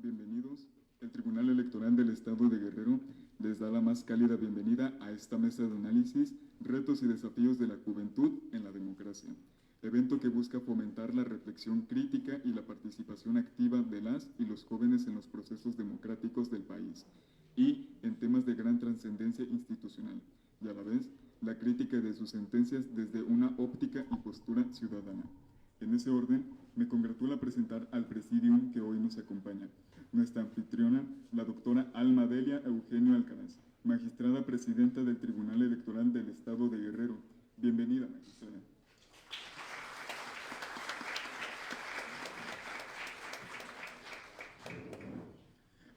bienvenidos. El Tribunal Electoral del Estado de Guerrero les da la más cálida bienvenida a esta mesa de análisis, retos y desafíos de la juventud en la democracia, evento que busca fomentar la reflexión crítica y la participación activa de las y los jóvenes en los procesos democráticos del país y en temas de gran trascendencia institucional, y a la vez la crítica de sus sentencias desde una óptica y postura ciudadana. En ese orden, me congratula presentar al presidium que hoy nos acompaña. Nuestra anfitriona, la doctora Alma Delia Eugenio Alcaraz, magistrada presidenta del Tribunal Electoral del Estado de Guerrero. Bienvenida, magistrada.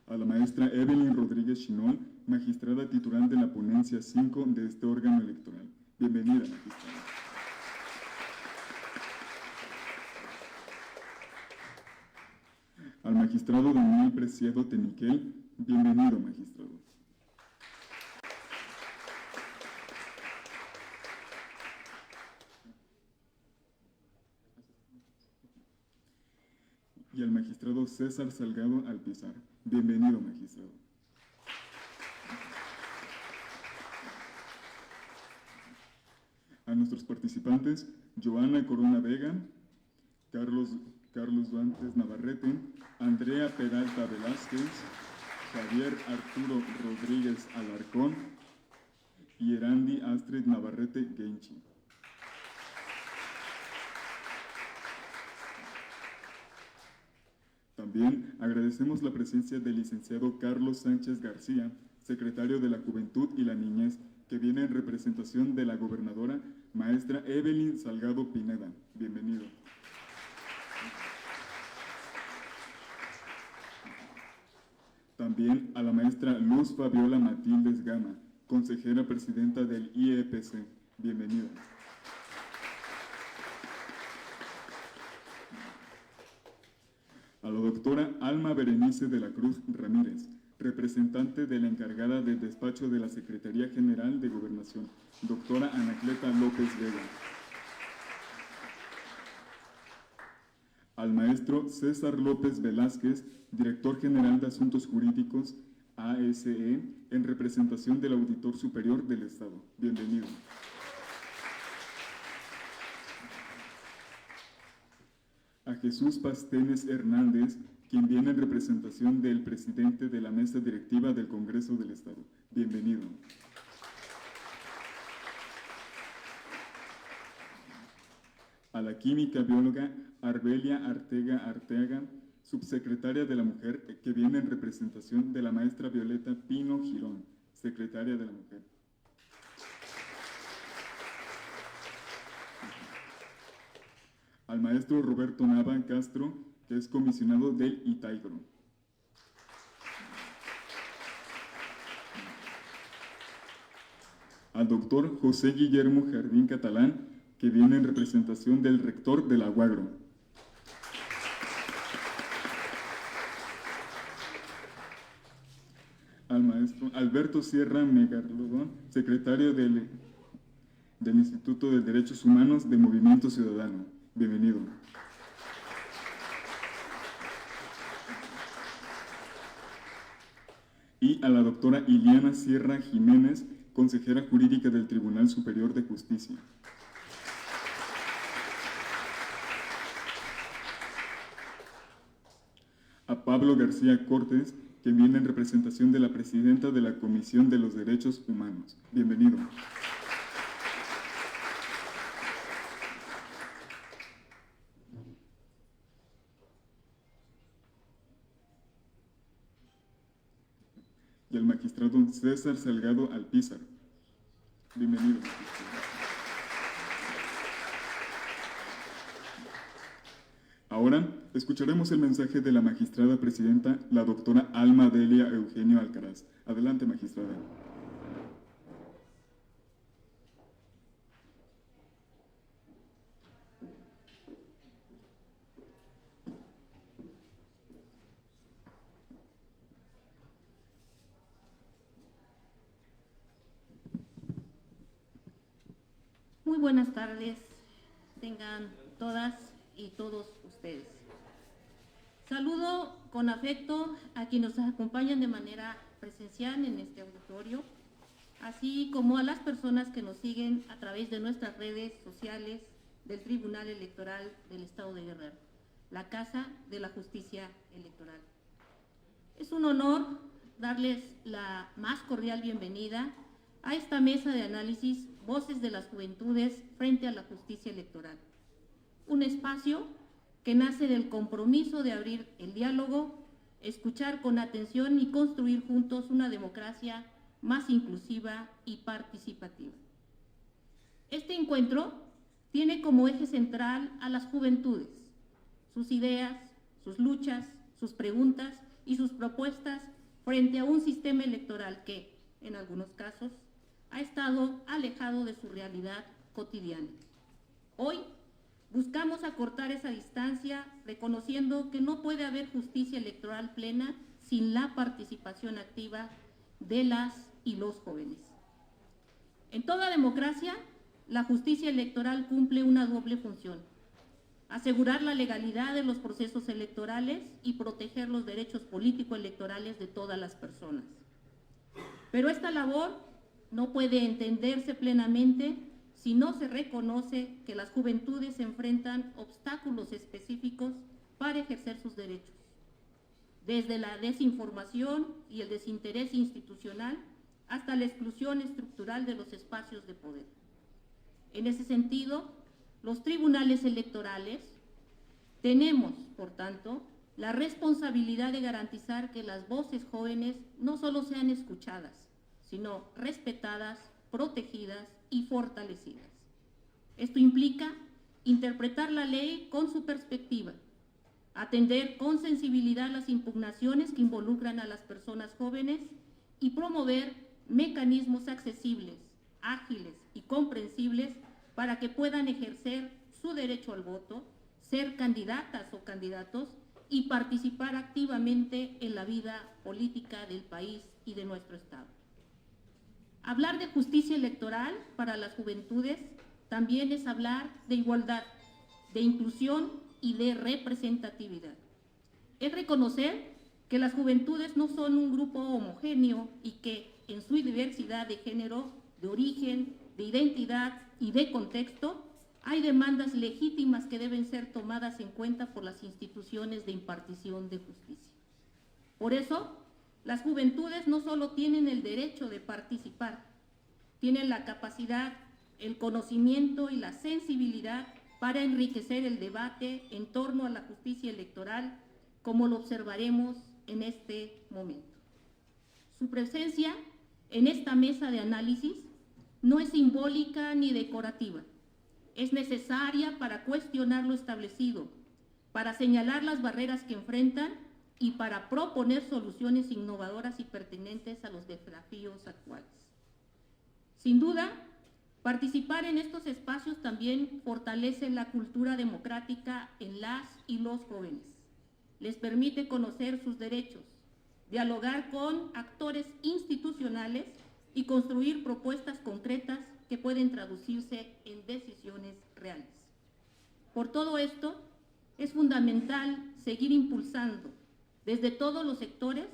A la maestra Evelyn Rodríguez Chinol, magistrada titular de la ponencia 5 de este órgano electoral. Bienvenida, magistrada. Al magistrado Daniel Preciado Temiquel, bienvenido, magistrado. Y al magistrado César Salgado Alpizar, bienvenido, magistrado. A nuestros participantes, Joana Corona Vega, Carlos Duantes Navarrete, Andrea Peralta Velázquez, Javier Arturo Rodríguez Alarcón y Erandi Astrid Navarrete Genchi. También agradecemos la presencia del licenciado Carlos Sánchez García, secretario de la Juventud y la Niñez, que viene en representación de la gobernadora maestra Evelyn Salgado Pineda. Bienvenido. También a la maestra Luz Fabiola Matildes Gama, consejera presidenta del IEPC. Bienvenida. A la doctora Alma Berenice de la Cruz Ramírez, representante de la encargada del despacho de la Secretaría General de Gobernación, doctora Anacleta López Vega. Al maestro César López Velázquez, director general de Asuntos Jurídicos, ASE, en representación del Auditor Superior del Estado. Bienvenido. A Jesús Pastenes Hernández, quien viene en representación del presidente de la Mesa Directiva del Congreso del Estado. Bienvenido. A la química bióloga Arbelia Arteaga, subsecretaria de la Mujer, que viene en representación de la maestra Violeta Pino Girón, secretaria de la Mujer. Al maestro Roberto Nava Castro, que es comisionado del ITAIGRO. Al doctor José Guillermo Jardín Catalán, que viene en representación del rector de la UAGRO. Al maestro Alberto Sierra Megarlodón, secretario del Instituto de Derechos Humanos de Movimiento Ciudadano. Bienvenido. Y a la doctora Iliana Sierra Jiménez, consejera jurídica del Tribunal Superior de Justicia. A Pablo García Cortés, que viene en representación de la presidenta de la Comisión de los Derechos Humanos. Bienvenido. Y al magistrado César Salgado Alpizar. Bienvenido, magistrado. Ahora escucharemos el mensaje de la magistrada presidenta, la doctora Alma Delia Eugenio Alcaraz. Adelante, magistrada. Muy buenas tardes, tengan todas y todos ustedes. Saludo con afecto a quienes nos acompañan de manera presencial en este auditorio, así como a las personas que nos siguen a través de nuestras redes sociales del Tribunal Electoral del Estado de Guerrero, la Casa de la Justicia Electoral. Es un honor darles la más cordial bienvenida a esta mesa de análisis Voces de las Juventudes frente a la Justicia Electoral, un espacio que nace del compromiso de abrir el diálogo, escuchar con atención y construir juntos una democracia más inclusiva y participativa. Este encuentro tiene como eje central a las juventudes, sus ideas, sus luchas, sus preguntas y sus propuestas frente a un sistema electoral que, en algunos casos, ha estado alejado de su realidad cotidiana. Hoy buscamos acortar esa distancia, reconociendo que no puede haber justicia electoral plena sin la participación activa de las y los jóvenes. En toda democracia, la justicia electoral cumple una doble función: asegurar la legalidad de los procesos electorales y proteger los derechos político-electorales de todas las personas. Pero esta labor no puede entenderse plenamente si no se reconoce que las juventudes enfrentan obstáculos específicos para ejercer sus derechos, desde la desinformación y el desinterés institucional hasta la exclusión estructural de los espacios de poder. En ese sentido, los tribunales electorales tenemos, por tanto, la responsabilidad de garantizar que las voces jóvenes no solo sean escuchadas, sino respetadas, protegidas y fortalecidas. Esto implica interpretar la ley con su perspectiva, atender con sensibilidad las impugnaciones que involucran a las personas jóvenes y promover mecanismos accesibles, ágiles y comprensibles para que puedan ejercer su derecho al voto, ser candidatas o candidatos y participar activamente en la vida política del país y de nuestro Estado. Hablar de justicia electoral para las juventudes también es hablar de igualdad, de inclusión y de representatividad. Es reconocer que las juventudes no son un grupo homogéneo y que en su diversidad de género, de origen, de identidad y de contexto, hay demandas legítimas que deben ser tomadas en cuenta por las instituciones de impartición de justicia. Por eso, las juventudes no solo tienen el derecho de participar, tienen la capacidad, el conocimiento y la sensibilidad para enriquecer el debate en torno a la justicia electoral, como lo observaremos en este momento. Su presencia en esta mesa de análisis no es simbólica ni decorativa, es necesaria para cuestionar lo establecido, para señalar las barreras que enfrentan y para proponer soluciones innovadoras y pertinentes a los desafíos actuales. Sin duda, participar en estos espacios también fortalece la cultura democrática en las y los jóvenes. Les permite conocer sus derechos, dialogar con actores institucionales y construir propuestas concretas que pueden traducirse en decisiones reales. Por todo esto, es fundamental seguir impulsando desde todos los sectores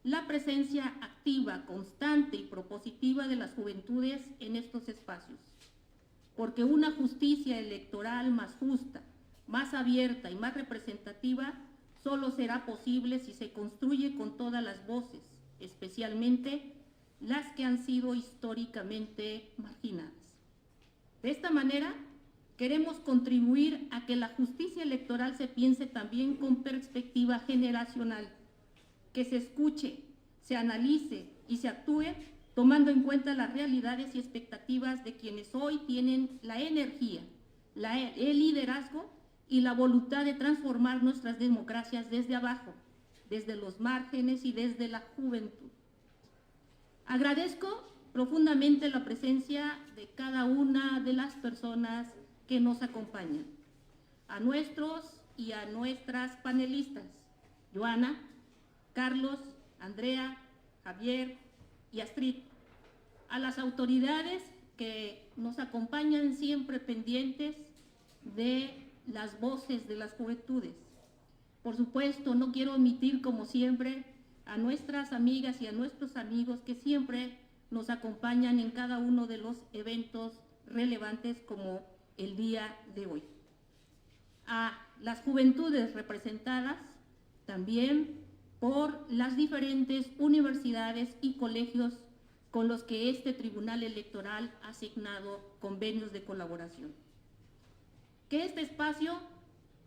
la presencia activa, constante y propositiva de las juventudes en estos espacios, porque una justicia electoral más justa, más abierta y más representativa solo será posible si se construye con todas las voces, especialmente las que han sido históricamente marginadas. De esta manera, queremos contribuir a que la justicia electoral se piense también con perspectiva generacional, que se escuche, se analice y se actúe tomando en cuenta las realidades y expectativas de quienes hoy tienen la energía, el liderazgo y la voluntad de transformar nuestras democracias desde abajo, desde los márgenes y desde la juventud. Agradezco profundamente la presencia de cada una de las personas que nos acompañan, a nuestros y a nuestras panelistas, Joana, Carlos, Andrea, Javier y Astrid, a las autoridades que nos acompañan siempre pendientes de las voces de las juventudes, Por supuesto, no quiero omitir, como siempre, a nuestras amigas y a nuestros amigos que siempre nos acompañan en cada uno de los eventos relevantes como el día de hoy. A las juventudes representadas también por las diferentes universidades y colegios con los que este Tribunal Electoral ha asignado convenios de colaboración. Que este espacio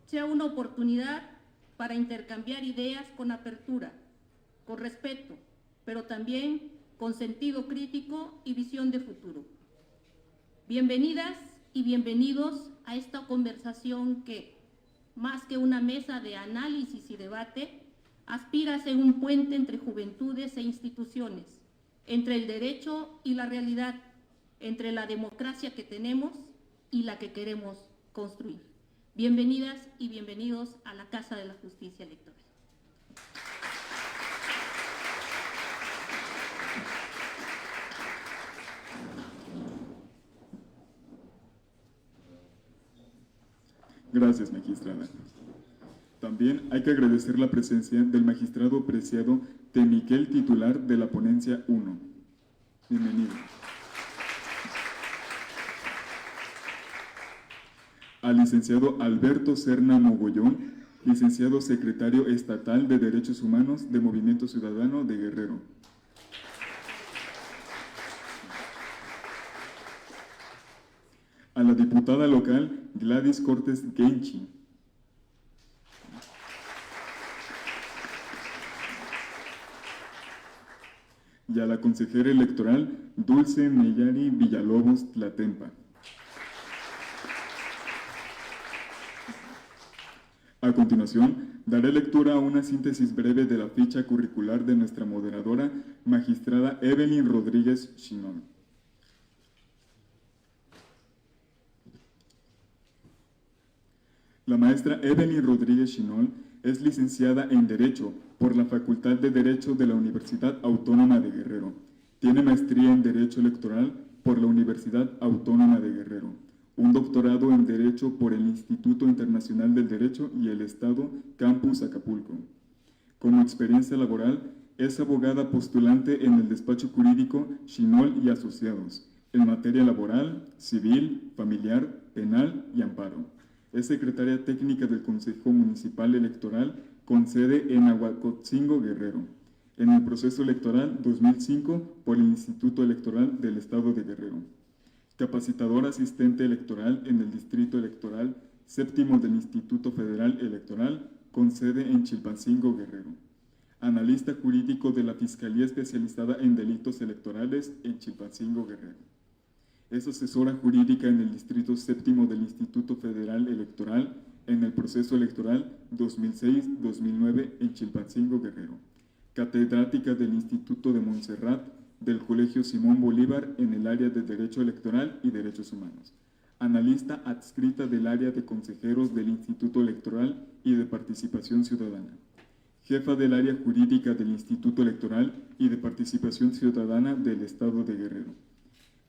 sea una oportunidad para intercambiar ideas con apertura, con respeto, pero también con sentido crítico y visión de futuro. Bienvenidas y bienvenidos a esta conversación que, más que una mesa de análisis y debate, aspira a ser un puente entre juventudes e instituciones, entre el derecho y la realidad, entre la democracia que tenemos y la que queremos construir. Bienvenidas y bienvenidos a la Casa de la Justicia Electoral. Gracias, magistrada. También hay que agradecer la presencia del magistrado Preciado Temiquel, titular de la ponencia 1. Bienvenido. Al licenciado Alberto Serna Mogollón, licenciado secretario estatal de Derechos Humanos de Movimiento Ciudadano de Guerrero. A la diputada local Gladys Cortés Genchi. Y a la consejera electoral Dulce Mellari Villalobos Tlatempa. A continuación, daré lectura a una síntesis breve de la ficha curricular de nuestra moderadora, magistrada Evelyn Rodríguez Chinón. La maestra Evelyn Rodríguez Chinón es licenciada en Derecho por la Facultad de Derecho de la Universidad Autónoma de Guerrero. Tiene maestría en Derecho Electoral por la Universidad Autónoma de Guerrero, un doctorado en Derecho por el Instituto Internacional del Derecho y el Estado Campus Acapulco. Como experiencia laboral, es abogada postulante en el despacho jurídico Chinol y Asociados, en materia laboral, civil, familiar, penal y amparo. Es secretaria técnica del Consejo Municipal Electoral con sede en Aguacotzingo, Guerrero, en el proceso electoral 2005 por el Instituto Electoral del Estado de Guerrero. Capacitadora asistente electoral en el Distrito Electoral Séptimo del Instituto Federal Electoral con sede en Chilpancingo, Guerrero. Analista jurídico de la Fiscalía Especializada en Delitos Electorales en Chilpancingo, Guerrero. Es asesora jurídica en el Distrito Séptimo del Instituto Federal Electoral en el proceso electoral 2006-2009 en Chilpancingo, Guerrero. Catedrática del Instituto de Montserrat del Colegio Simón Bolívar en el área de Derecho Electoral y Derechos Humanos. Analista adscrita del área de consejeros del Instituto Electoral y de Participación Ciudadana. Jefa del área jurídica del Instituto Electoral y de Participación Ciudadana del Estado de Guerrero.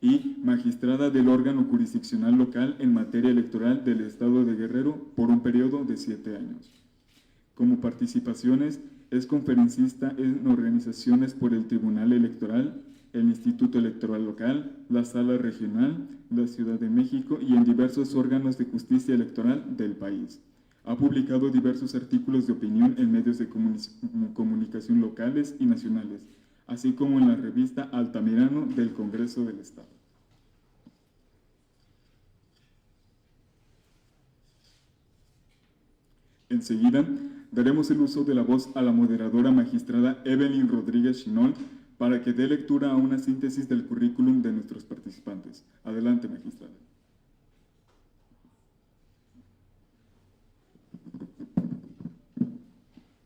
Y magistrada del órgano jurisdiccional local en materia electoral del Estado de Guerrero por un periodo de 7 años. Como participaciones, es conferencista en organizaciones por el Tribunal Electoral, el Instituto Electoral Local, la Sala Regional, la Ciudad de México y en diversos órganos de justicia electoral del país. Ha publicado diversos artículos de opinión en medios de comunicación locales y nacionales, así como en la revista Altamirano del Congreso del Estado. Enseguida, daremos el uso de la voz a la moderadora magistrada Evelyn Rodríguez Chinón para que dé lectura a una síntesis del currículum de nuestros participantes. Adelante, magistrada.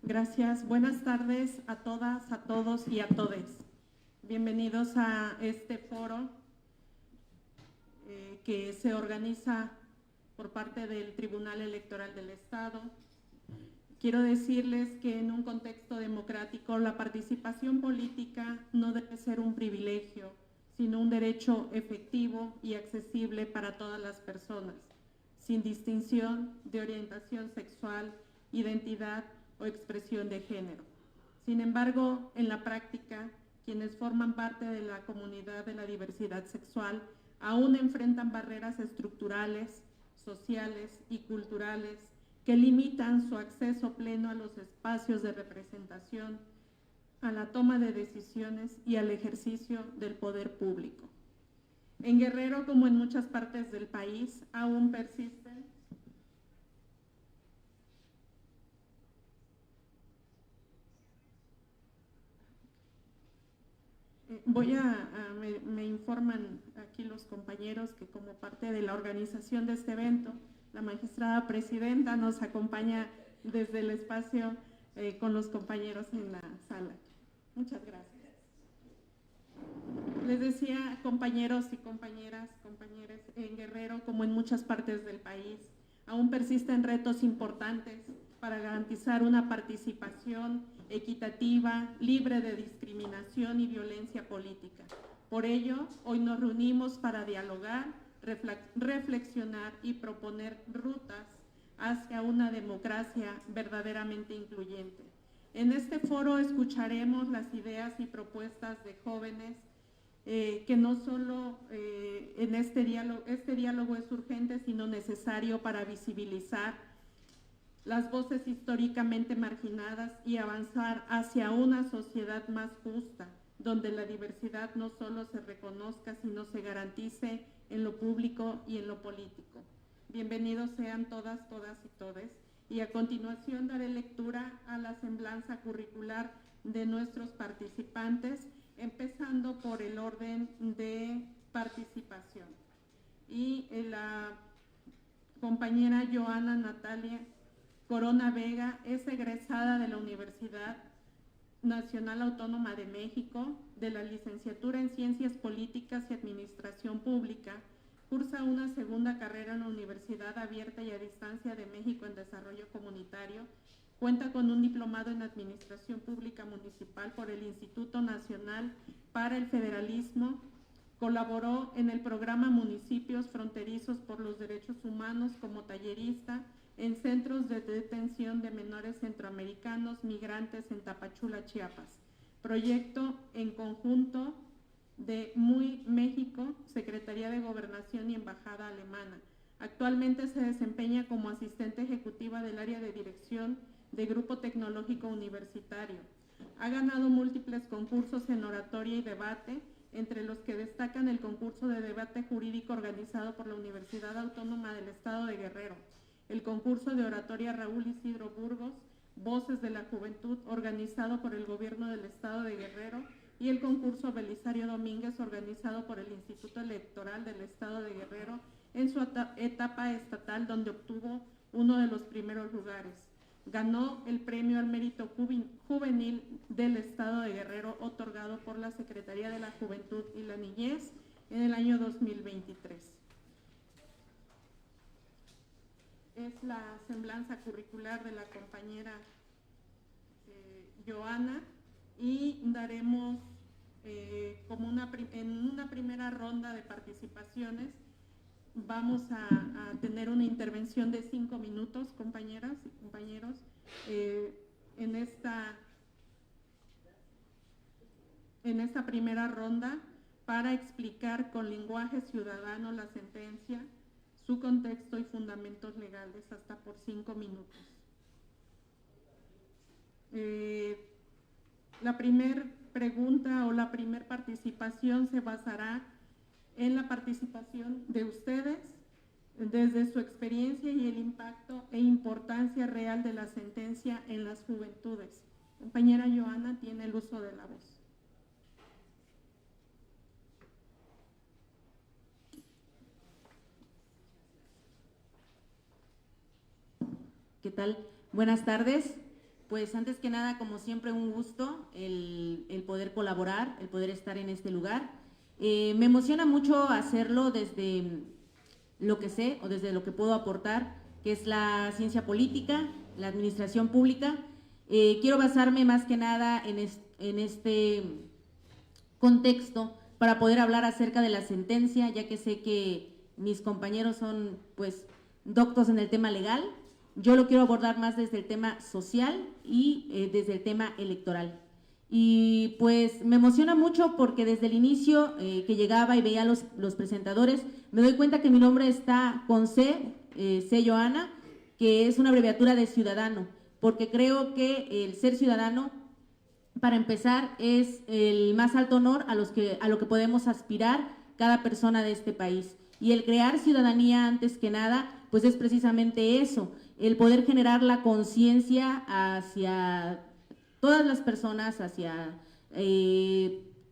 Gracias. Buenas tardes a todas, a todos y a todes. Bienvenidos a este foro que se organiza por parte del Tribunal Electoral del Estado. Quiero decirles que en un contexto democrático la participación política no debe ser un privilegio, sino un derecho efectivo y accesible para todas las personas, sin distinción de orientación sexual, identidad o expresión de género. Sin embargo, en la práctica, quienes forman parte de la comunidad de la diversidad sexual aún enfrentan barreras estructurales, sociales y culturales que limitan su acceso pleno a los espacios de representación, a la toma de decisiones y al ejercicio del poder público. En Guerrero, como en muchas partes del país, aún persisten me informan aquí los compañeros que como parte de la organización de este evento, la magistrada presidenta nos acompaña desde el espacio con los compañeros en la sala. Muchas gracias. Les decía, compañeros y compañeras, compañeros, en Guerrero, como en muchas partes del país, aún persisten retos importantes para garantizar una participación equitativa, libre de discriminación y violencia política. Por ello, hoy nos reunimos para dialogar, reflexionar y proponer rutas hacia una democracia verdaderamente incluyente. En este foro escucharemos las ideas y propuestas de jóvenes que no solo en este diálogo es urgente, sino necesario para visibilizar las voces históricamente marginadas y avanzar hacia una sociedad más justa, donde la diversidad no solo se reconozca, sino se garantice en lo público y en lo político. Bienvenidos sean todas, todas y todes. Y a continuación daré lectura a la semblanza curricular de nuestros participantes, empezando por el orden de participación. Y la compañera Joana Natalia Corona Vega es egresada de la Universidad Nacional Autónoma de México, de la licenciatura en Ciencias Políticas y Administración Pública. Cursa una segunda carrera en la Universidad Abierta y a Distancia de México en Desarrollo Comunitario. Cuenta con un diplomado en Administración Pública Municipal por el Instituto Nacional para el Federalismo. Colaboró en el programa Municipios Fronterizos por los Derechos Humanos como tallerista en centros de detención de menores centroamericanos migrantes en Tapachula, Chiapas. Proyecto en conjunto de MUI México, Secretaría de Gobernación y Embajada Alemana. Actualmente se desempeña como asistente ejecutiva del área de dirección de Grupo Tecnológico Universitario. Ha ganado múltiples concursos en oratoria y debate, entre los que destacan el concurso de debate jurídico organizado por la Universidad Autónoma del Estado de Guerrero, el concurso de oratoria Raúl Isidro Burgos, Voces de la Juventud, organizado por el Gobierno del Estado de Guerrero, y el concurso Belisario Domínguez, organizado por el Instituto Electoral del Estado de Guerrero, en su etapa estatal, donde obtuvo uno de los primeros lugares. Ganó el Premio al Mérito Juvenil del Estado de Guerrero, otorgado por la Secretaría de la Juventud y la Niñez en el año 2023. Es la semblanza curricular de la compañera Joana, y daremos como en una primera ronda de participaciones vamos a tener una intervención de 5 minutos, compañeras y compañeros, en esta primera ronda, para explicar con lenguaje ciudadano la sentencia, su contexto y fundamentos legales, hasta por 5 minutos. La primera pregunta o la primera participación se basará en la participación de ustedes desde su experiencia y el impacto e importancia real de la sentencia en las juventudes. Compañera Joana tiene el uso de la voz. ¿Qué tal? Buenas tardes. Pues antes que nada, como siempre, un gusto el poder colaborar, el poder estar en este lugar. Me emociona mucho hacerlo desde lo que sé o desde lo que puedo aportar, que es la ciencia política, la administración pública. Quiero basarme más que nada en este contexto para poder hablar acerca de la sentencia, ya que sé que mis compañeros son pues doctos en el tema legal, yo lo quiero abordar más desde el tema social y desde el tema electoral. Y pues me emociona mucho porque desde el inicio que llegaba y veía los presentadores, me doy cuenta que mi nombre está con C, Joana, que es una abreviatura de ciudadano, porque creo que el ser ciudadano, para empezar, es el más alto honor a lo que podemos aspirar cada persona de este país. Y el crear ciudadanía, antes que nada, pues es precisamente eso, el poder generar la conciencia hacia todas las personas, hacia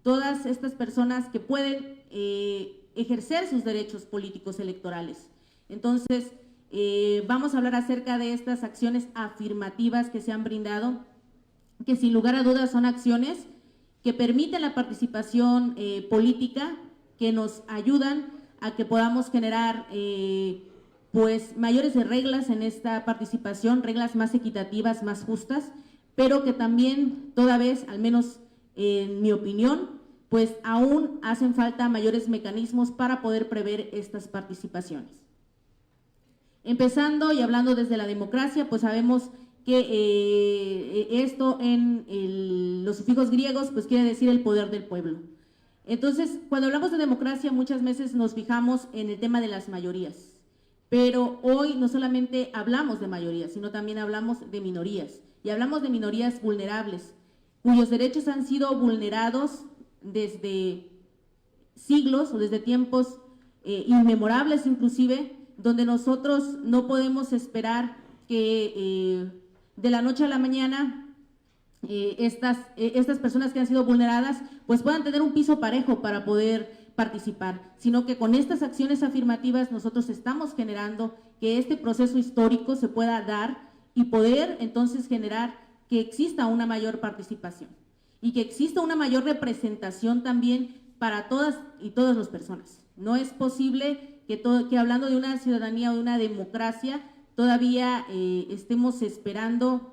todas estas personas que pueden ejercer sus derechos políticos electorales. Entonces, vamos a hablar acerca de estas acciones afirmativas que se han brindado, que sin lugar a dudas son acciones que permiten la participación política, que nos ayudan a que podamos generar pues mayores reglas en esta participación, reglas más equitativas, más justas, pero que también toda vez, al menos en mi opinión, pues aún hacen falta mayores mecanismos para poder prever estas participaciones. Empezando y hablando desde la democracia, pues sabemos que esto en los sufijos griegos pues quiere decir el poder del pueblo. Entonces, cuando hablamos de democracia muchas veces nos fijamos en el tema de las mayorías, pero hoy no solamente hablamos de mayorías, sino también hablamos de minorías. Y hablamos de minorías vulnerables, cuyos derechos han sido vulnerados desde siglos o desde tiempos inmemorables inclusive, donde nosotros no podemos esperar que de la noche a la mañana estas personas que han sido vulneradas pues puedan tener un piso parejo para poder participar, sino que con estas acciones afirmativas nosotros estamos generando que este proceso histórico se pueda dar y poder entonces generar que exista una mayor participación y que exista una mayor representación también para todas y todas las personas. No es posible que hablando de una ciudadanía o de una democracia todavía estemos esperando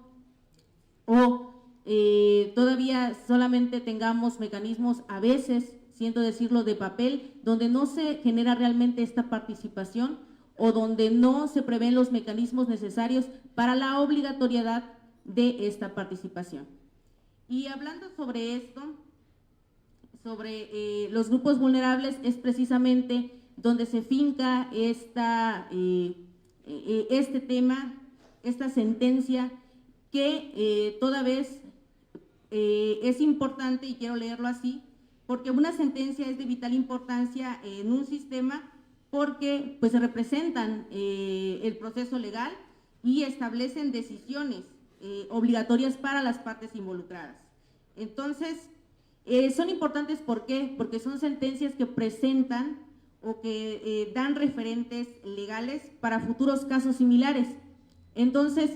o todavía solamente tengamos mecanismos, a veces, siento decirlo, de papel, donde no se genera realmente esta participación o donde no se prevén los mecanismos necesarios para la obligatoriedad de esta participación. Y hablando sobre esto, sobre los grupos vulnerables, es precisamente donde se finca este tema, esta sentencia, que toda vez es importante, y quiero leerlo así, porque una sentencia es de vital importancia en un sistema porque pues representan el proceso legal y establecen decisiones obligatorias para las partes involucradas. Entonces, son importantes, ¿por qué? Porque son sentencias que presentan o que dan referentes legales para futuros casos similares. Entonces,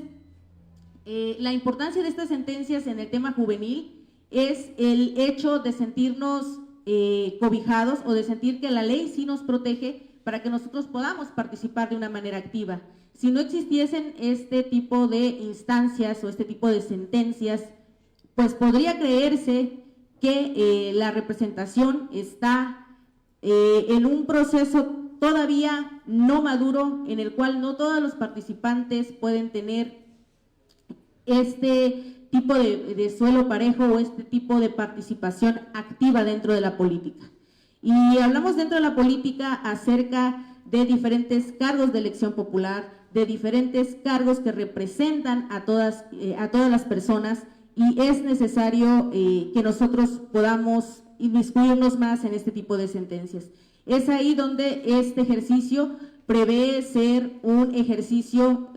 la importancia de estas sentencias en el tema juvenil es el hecho de sentirnos cobijados o de sentir que la ley sí nos protege para que nosotros podamos participar de una manera activa. Si no existiesen este tipo de instancias o este tipo de sentencias, pues podría creerse que la representación está en un proceso todavía no maduro, en el cual no todos los participantes pueden tener este tipo de suelo parejo o este tipo de participación activa dentro de la política. Y hablamos dentro de la política acerca de diferentes cargos de elección popular, de diferentes cargos que representan a todas las personas, y es necesario que nosotros podamos inmiscuirnos más en este tipo de sentencias. Es ahí donde este ejercicio prevé ser un ejercicio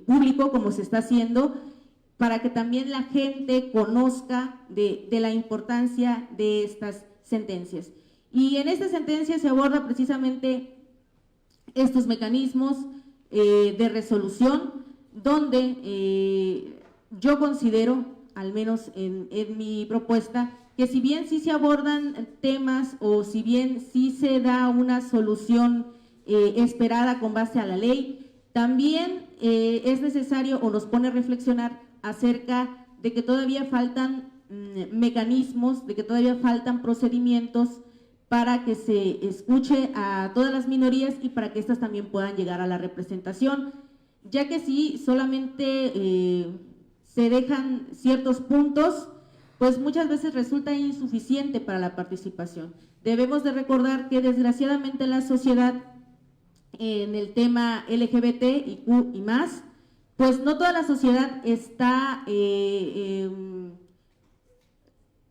público, como se está haciendo, para que también la gente conozca de la importancia de estas sentencias. Y en esta sentencia se aborda precisamente estos mecanismos de resolución, donde yo considero, al menos en mi propuesta, que si bien sí se abordan temas o si bien sí se da una solución esperada con base a la ley, también es necesario o nos pone a reflexionar acerca de que todavía faltan mecanismos, de que todavía faltan procedimientos para que se escuche a todas las minorías y para que éstas también puedan llegar a la representación. ya que si solamente se dejan ciertos puntos, pues muchas veces resulta insuficiente para la participación. Debemos de recordar que desgraciadamente la sociedad en el tema LGBT y Q y más, pues no toda la sociedad está,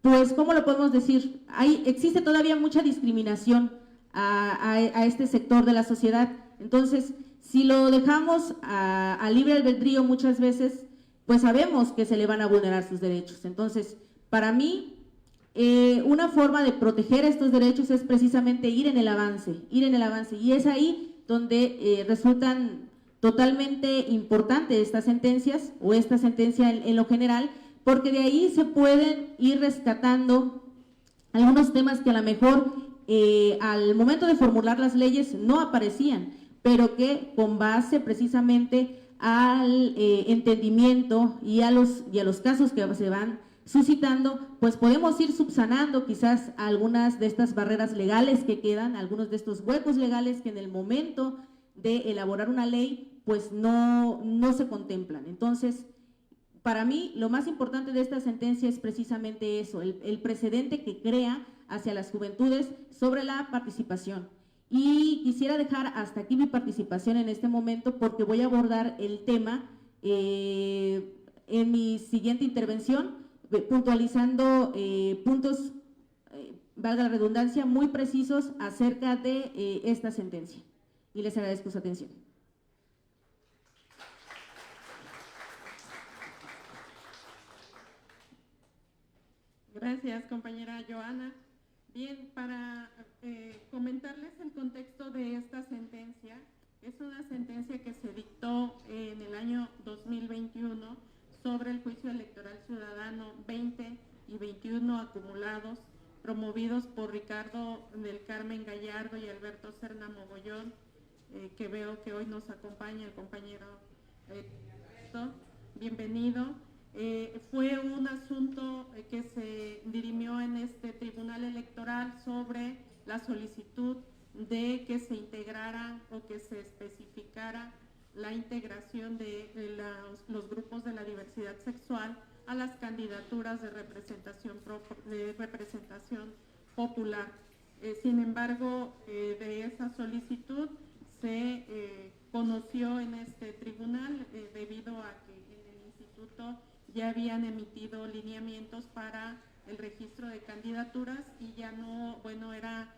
pues, ¿cómo lo podemos decir? Existe todavía mucha discriminación a este sector de la sociedad. Entonces, si lo dejamos a libre albedrío muchas veces, pues sabemos que se le van a vulnerar sus derechos. Entonces, para mí, una forma de proteger estos derechos es precisamente ir en el avance, y es ahí donde resultan totalmente importantes estas sentencias, o esta sentencia en lo general, porque de ahí se pueden ir rescatando algunos temas que a lo mejor al momento de formular las leyes no aparecían, pero que con base precisamente al entendimiento y a los casos que se van suscitando, pues podemos ir subsanando quizás algunas de estas barreras legales que quedan, algunos de estos huecos legales que en el momento de elaborar una ley pues no se contemplan. Entonces, para mí lo más importante de esta sentencia es precisamente eso, el precedente que crea hacia las juventudes sobre la participación. Y quisiera dejar hasta aquí mi participación en este momento porque voy a abordar el tema en mi siguiente intervención, puntualizando puntos, valga la redundancia, muy precisos acerca de esta sentencia. Y les agradezco su atención. Gracias, compañera Joana. Bien, para comentarles el contexto de esta sentencia, es una sentencia que se dictó en el año 2021 sobre el juicio electoral ciudadano 20 y 21 acumulados, promovidos por Ricardo del Carmen Gallardo y Alberto Serna Mogollón, que veo que hoy nos acompaña el compañero bienvenido. Fue un asunto que se dirimió en este tribunal electoral sobre la solicitud de que se integrara o que se especificara la integración de los grupos de la diversidad sexual a las candidaturas de representación popular. Sin embargo, de esa solicitud se conoció en este tribunal debido a que en el instituto ya habían emitido lineamientos para el registro de candidaturas y ya no, bueno, era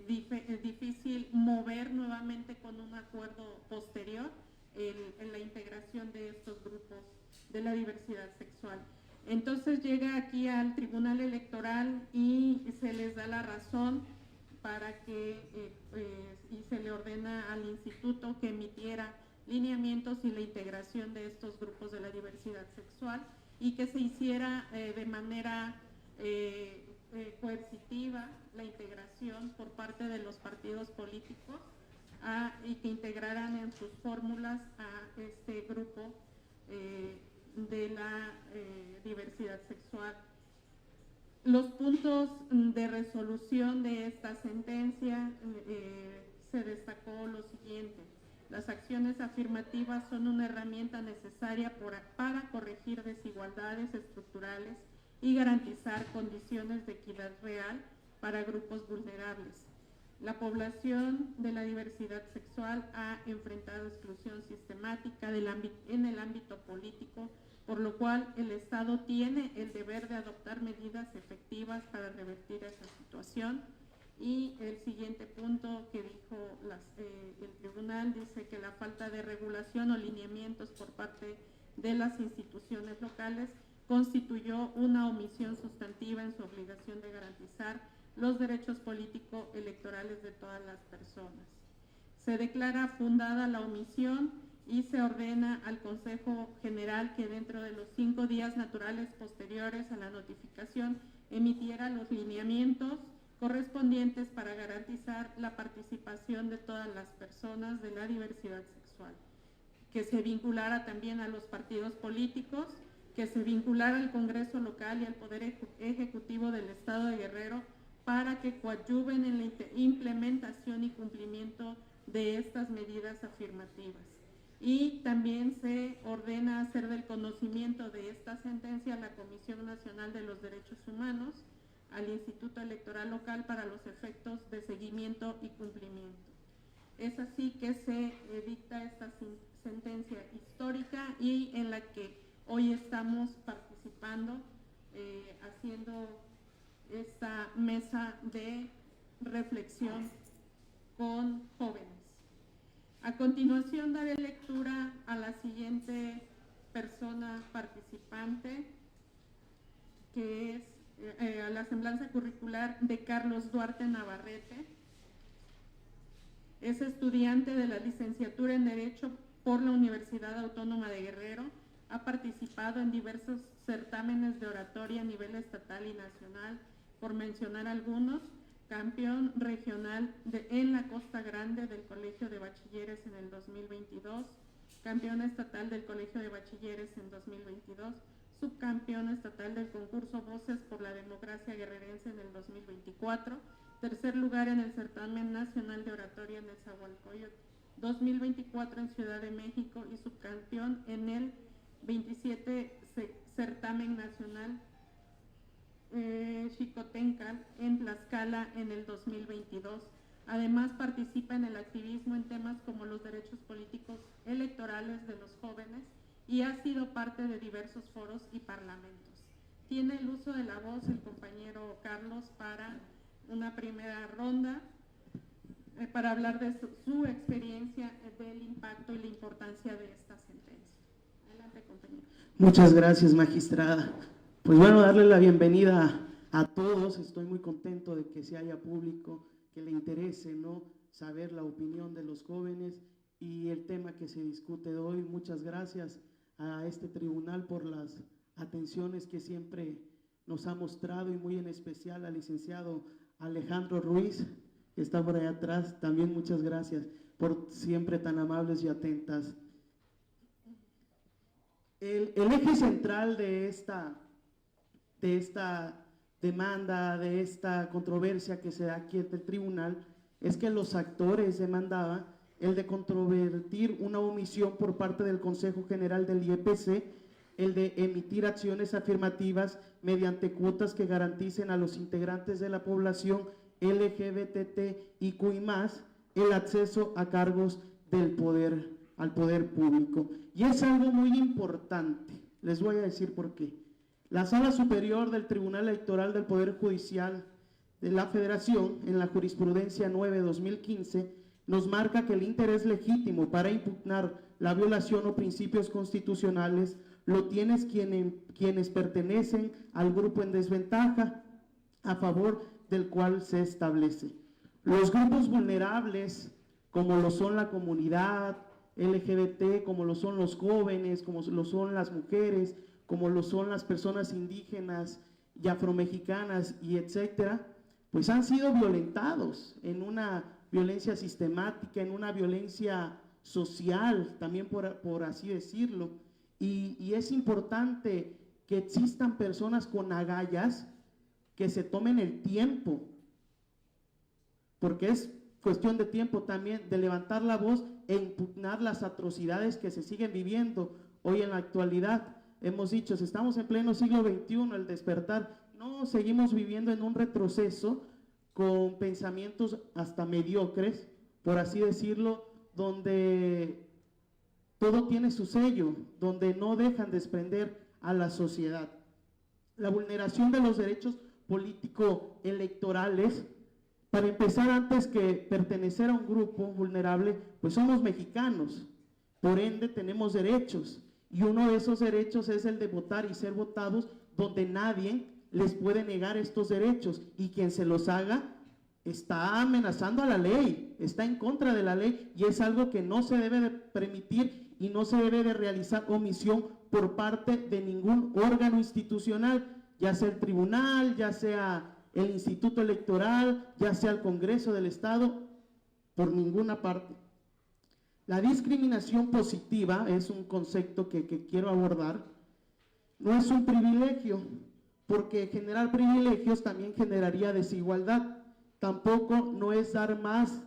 difícil mover nuevamente con un acuerdo posterior en la integración de estos grupos de la diversidad sexual. Entonces llega aquí al Tribunal Electoral y se les da la razón para que y se le ordena al instituto que emitiera lineamientos y la integración de estos grupos de la diversidad sexual y que se hiciera de manera coercitiva la integración por parte de los partidos políticos y que integraran en sus fórmulas a este grupo de la diversidad sexual. Los puntos de resolución de esta sentencia se destacó lo siguiente: las acciones afirmativas son una herramienta necesaria para corregir desigualdades estructurales y garantizar condiciones de equidad real para grupos vulnerables. La población de la diversidad sexual ha enfrentado exclusión sistemática en el ámbito político, por lo cual el Estado tiene el deber de adoptar medidas efectivas para revertir esa situación. Y el siguiente punto que dijo el tribunal dice que la falta de regulación o lineamientos por parte de las instituciones locales constituyó una omisión sustantiva en su obligación de garantizar los derechos político-electorales de todas las personas. Se declara fundada la omisión y se ordena al Consejo General que dentro de los 5 días naturales posteriores a la notificación emitiera los lineamientos correspondientes para garantizar la participación de todas las personas de la diversidad sexual, que se vinculara también a los partidos políticos, que se vinculara al Congreso local y al Poder Ejecutivo del Estado de Guerrero para que coadyuven en la implementación y cumplimiento de estas medidas afirmativas. y también se ordena hacer del conocimiento de esta sentencia a la Comisión Nacional de los Derechos Humanos, al Instituto Electoral Local para los efectos de seguimiento y cumplimiento. Es así que se dicta esta sentencia histórica y en la que hoy estamos participando, haciendo esta mesa de reflexión con jóvenes. A continuación daré lectura a la siguiente persona participante, que es a la semblanza curricular de Carlos Duarte Navarrete. Es estudiante de la licenciatura en Derecho por la Universidad Autónoma de Guerrero. Ha participado en diversos certámenes de oratoria a nivel estatal y nacional, por mencionar algunos: campeón regional en la Costa Grande del Colegio de Bachilleres en el 2022, campeón estatal del Colegio de Bachilleres en 2022, subcampeón estatal del concurso Voces por la Democracia Guerrerense en el 2024, tercer lugar en el certamen nacional de oratoria en Nezahualcóyotl 2024 en Ciudad de México y subcampeón en el 27 certamen nacional Xicotencal en Tlaxcala en el 2022. Además participa en el activismo en temas como los derechos políticos electorales de los jóvenes y ha sido parte de diversos foros y parlamentos. Tiene el uso de la voz el compañero Carlos para una primera ronda, para hablar de su experiencia, del impacto y la importancia de esta sentencia. Adelante, compañero. Muchas gracias, magistrada. Pues bueno, darle la bienvenida a todos. Estoy muy contento de que se haya público, que le interese, ¿no?, saber la opinión de los jóvenes y el tema que se discute hoy. Muchas gracias a este tribunal por las atenciones que siempre nos ha mostrado, y muy en especial al licenciado Alejandro Ruiz, que está por allá atrás. También muchas gracias por siempre tan amables y atentas. El eje central de esta demanda, de esta controversia que se da aquí ante el tribunal, es que los actores demandaban el de controvertir una omisión por parte del Consejo General del IEPC, el de emitir acciones afirmativas mediante cuotas que garanticen a los integrantes de la población LGBTIQI+, el acceso a cargos al poder público. Y es algo muy importante, les voy a decir por qué. La Sala Superior del Tribunal Electoral del Poder Judicial de la Federación, en la jurisprudencia 9/2015, nos marca que el interés legítimo para impugnar la violación o principios constitucionales lo tienen quienes pertenecen al grupo en desventaja, a favor del cual se establece. Los grupos vulnerables, como lo son la comunidad LGBT, como lo son los jóvenes, como lo son las mujeres, como lo son las personas indígenas y afromexicanas y etcétera, pues han sido violentados en una violencia sistemática, en una violencia social, también por así decirlo, y es importante que existan personas con agallas que se tomen el tiempo, porque es cuestión de tiempo también, de levantar la voz e impugnar las atrocidades que se siguen viviendo hoy en la actualidad. Hemos dicho, si estamos en pleno siglo XXI, el despertar, no, seguimos viviendo en un retroceso con pensamientos hasta mediocres, por así decirlo, donde todo tiene su sello, donde no dejan desprender a la sociedad. La vulneración de los derechos político-electorales, para empezar, antes que pertenecer a un grupo vulnerable, pues somos mexicanos, por ende tenemos derechos, y uno de esos derechos es el de votar y ser votados, donde nadie les puede negar estos derechos, y quien se los haga está amenazando a la ley, está en contra de la ley, y es algo que no se debe de permitir y no se debe de realizar omisión por parte de ningún órgano institucional, ya sea el tribunal, ya sea el Instituto Electoral, ya sea el Congreso del Estado, por ninguna parte. La discriminación positiva es un concepto que quiero abordar. No es un privilegio, porque generar privilegios también generaría desigualdad. Tampoco no es dar más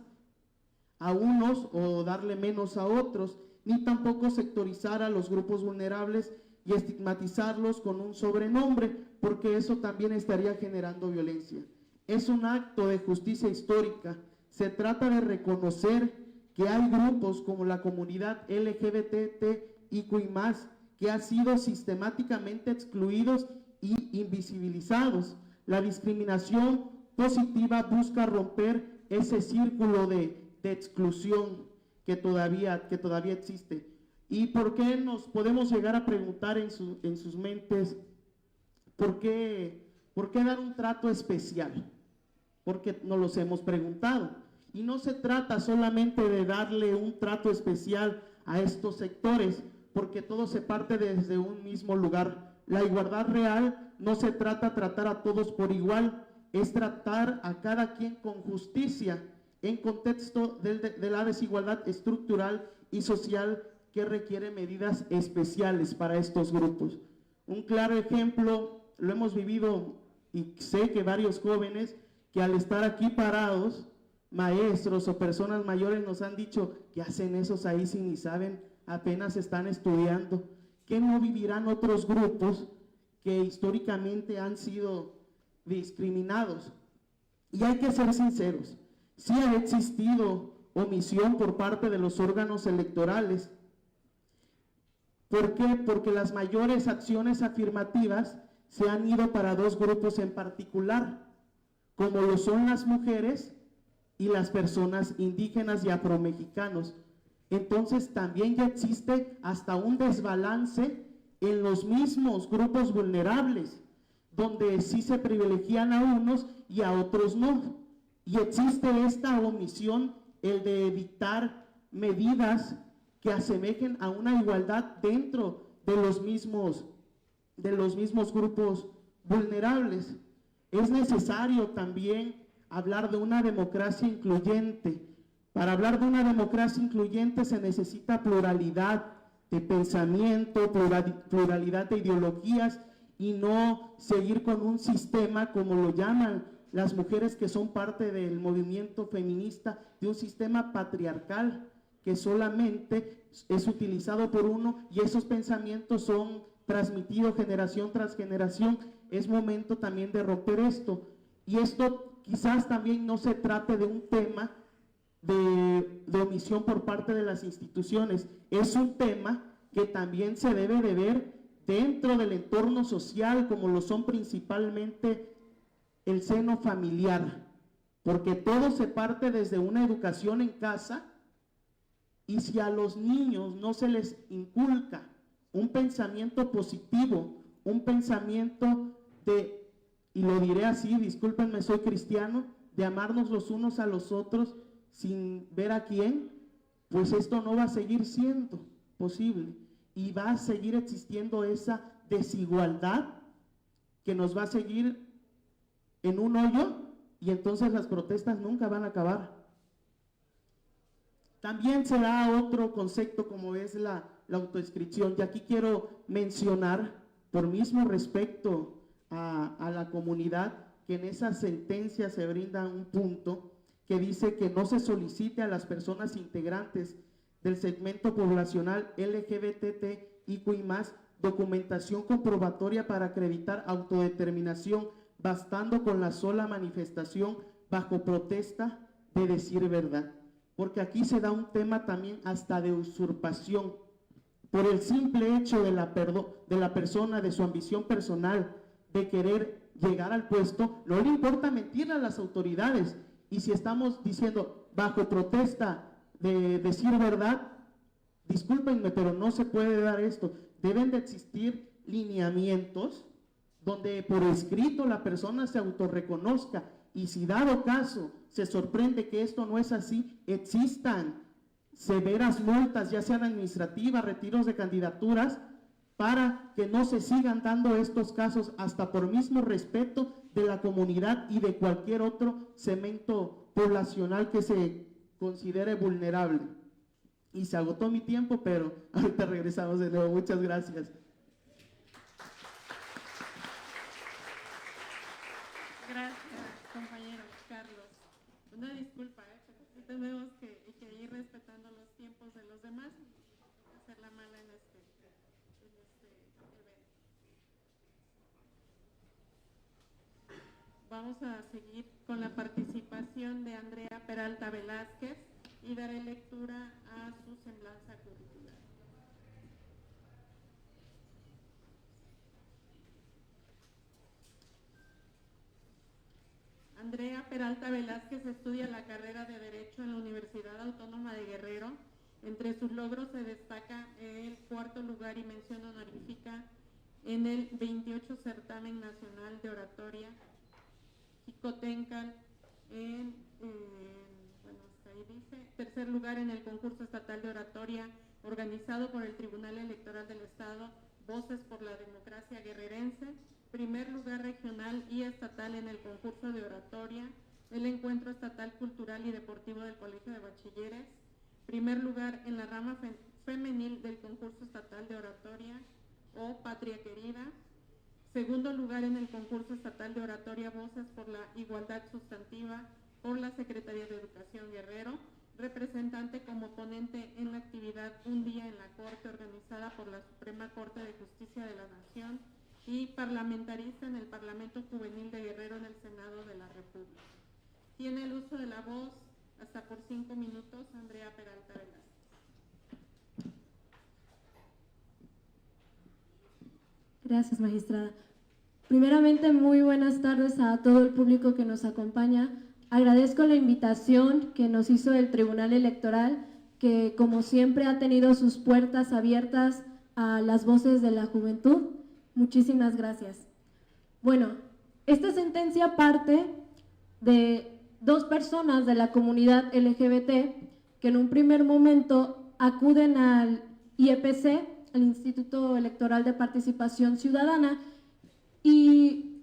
a unos o darle menos a otros, ni tampoco sectorizar a los grupos vulnerables y estigmatizarlos con un sobrenombre, porque eso también estaría generando violencia. Es un acto de justicia histórica. Se trata de reconocer que hay grupos como la comunidad LGBTIQI+, que han sido sistemáticamente excluidos y invisibilizados. La discriminación positiva busca romper ese círculo de exclusión que todavía existe. ¿Y por qué nos podemos llegar a preguntar en sus mentes, ¿por qué dar un trato especial? Porque nos los hemos preguntado. Y no se trata solamente de darle un trato especial a estos sectores, porque todo se parte desde un mismo lugar. La igualdad real no se trata de tratar a todos por igual, es tratar a cada quien con justicia en contexto de la desigualdad estructural y social que requiere medidas especiales para estos grupos. Un claro ejemplo, lo hemos vivido y sé que varios jóvenes que al estar aquí parados, maestros o personas mayores nos han dicho, ¿qué hacen esos ahí si ni saben, apenas están estudiando? ¿Qué no vivirán otros grupos que históricamente han sido discriminados? Y hay que ser sinceros, sí ha existido omisión por parte de los órganos electorales. ¿Por qué? Porque las mayores acciones afirmativas se han ido para dos grupos en particular, como lo son las mujeres y las personas indígenas y afromexicanos. Entonces también ya existe hasta un desbalance en los mismos grupos vulnerables, donde sí se privilegian a unos y a otros no. Y existe esta omisión, el de dictar medidas que asemejen a una igualdad dentro de los mismos grupos vulnerables. Es necesario también hablar de una democracia incluyente. Para hablar de una democracia incluyente se necesita pluralidad de pensamiento, pluralidad de ideologías y no seguir con un sistema, como lo llaman las mujeres que son parte del movimiento feminista, de un sistema patriarcal que solamente es utilizado por uno y esos pensamientos son transmitidos generación tras generación. Es momento también de romper esto. Y esto quizás también no se trate de un tema de omisión por parte de las instituciones, es un tema que también se debe de ver dentro del entorno social, como lo son principalmente el seno familiar, porque todo se parte desde una educación en casa, y si a los niños no se les inculca un pensamiento positivo, un pensamiento de, y lo diré así, discúlpenme, soy cristiano, de amarnos los unos a los otros sin ver a quién, pues esto no va a seguir siendo posible y va a seguir existiendo esa desigualdad que nos va a seguir en un hoyo y entonces las protestas nunca van a acabar. También se da otro concepto como es la autoinscripción, y aquí quiero mencionar, por mismo respecto a la comunidad, que en esa sentencia se brinda un punto que dice que no se solicite a las personas integrantes del segmento poblacional LGBTIQI+, documentación comprobatoria para acreditar autodeterminación, bastando con la sola manifestación bajo protesta de decir verdad. Porque aquí se da un tema también hasta de usurpación, por el simple hecho de la persona, de su ambición personal, de querer llegar al puesto, no le importa mentir a las autoridades. Y si estamos diciendo bajo protesta de decir verdad, discúlpenme, pero no se puede dar esto. Deben de existir lineamientos donde por escrito la persona se autorreconozca, y si dado caso se sorprende que esto no es así, existan severas multas, ya sean administrativas, retiros de candidaturas, para que no se sigan dando estos casos, hasta por mismo respeto de la comunidad y de cualquier otro segmento poblacional que se considere vulnerable. Y se agotó mi tiempo, pero ahorita regresamos de nuevo. Muchas gracias. Gracias, compañero Carlos. Una disculpa, pero tenemos que ir respetando los tiempos de los demás. vamos a seguir con la participación de Andrea Peralta Velázquez y daré lectura a su semblanza curricular. Andrea Peralta Velázquez estudia la carrera de Derecho en la Universidad Autónoma de Guerrero. Entre sus logros se destaca el 4º lugar y mención honorífica en el 28 Certamen Nacional de Oratoria Jicotencal, hasta ahí dice, 3er lugar en el concurso estatal de oratoria organizado por el Tribunal Electoral del Estado, Voces por la Democracia Guerrerense, 1er lugar regional y estatal en el concurso de oratoria del Encuentro Estatal Cultural y Deportivo del Colegio de Bachilleres, 1er lugar en la rama femenil del concurso estatal de oratoria o Patria Querida, 2º lugar en el concurso estatal de oratoria Voces por la Igualdad Sustantiva por la Secretaría de Educación Guerrero, representante como ponente en la actividad Un Día en la Corte organizada por la Suprema Corte de Justicia de la Nación y parlamentarista en el Parlamento Juvenil de Guerrero en el Senado de la República. Tiene el uso de la voz hasta por 5 minutos, Andrea Peralta Velázquez. Gracias, magistrada. Primeramente, muy buenas tardes a todo el público que nos acompaña. Agradezco la invitación que nos hizo el Tribunal Electoral, que como siempre ha tenido sus puertas abiertas a las voces de la juventud. Muchísimas gracias. Bueno, esta sentencia parte de 2 personas de la comunidad LGBT que en un primer momento acuden al IEPC, el Instituto Electoral de Participación Ciudadana, y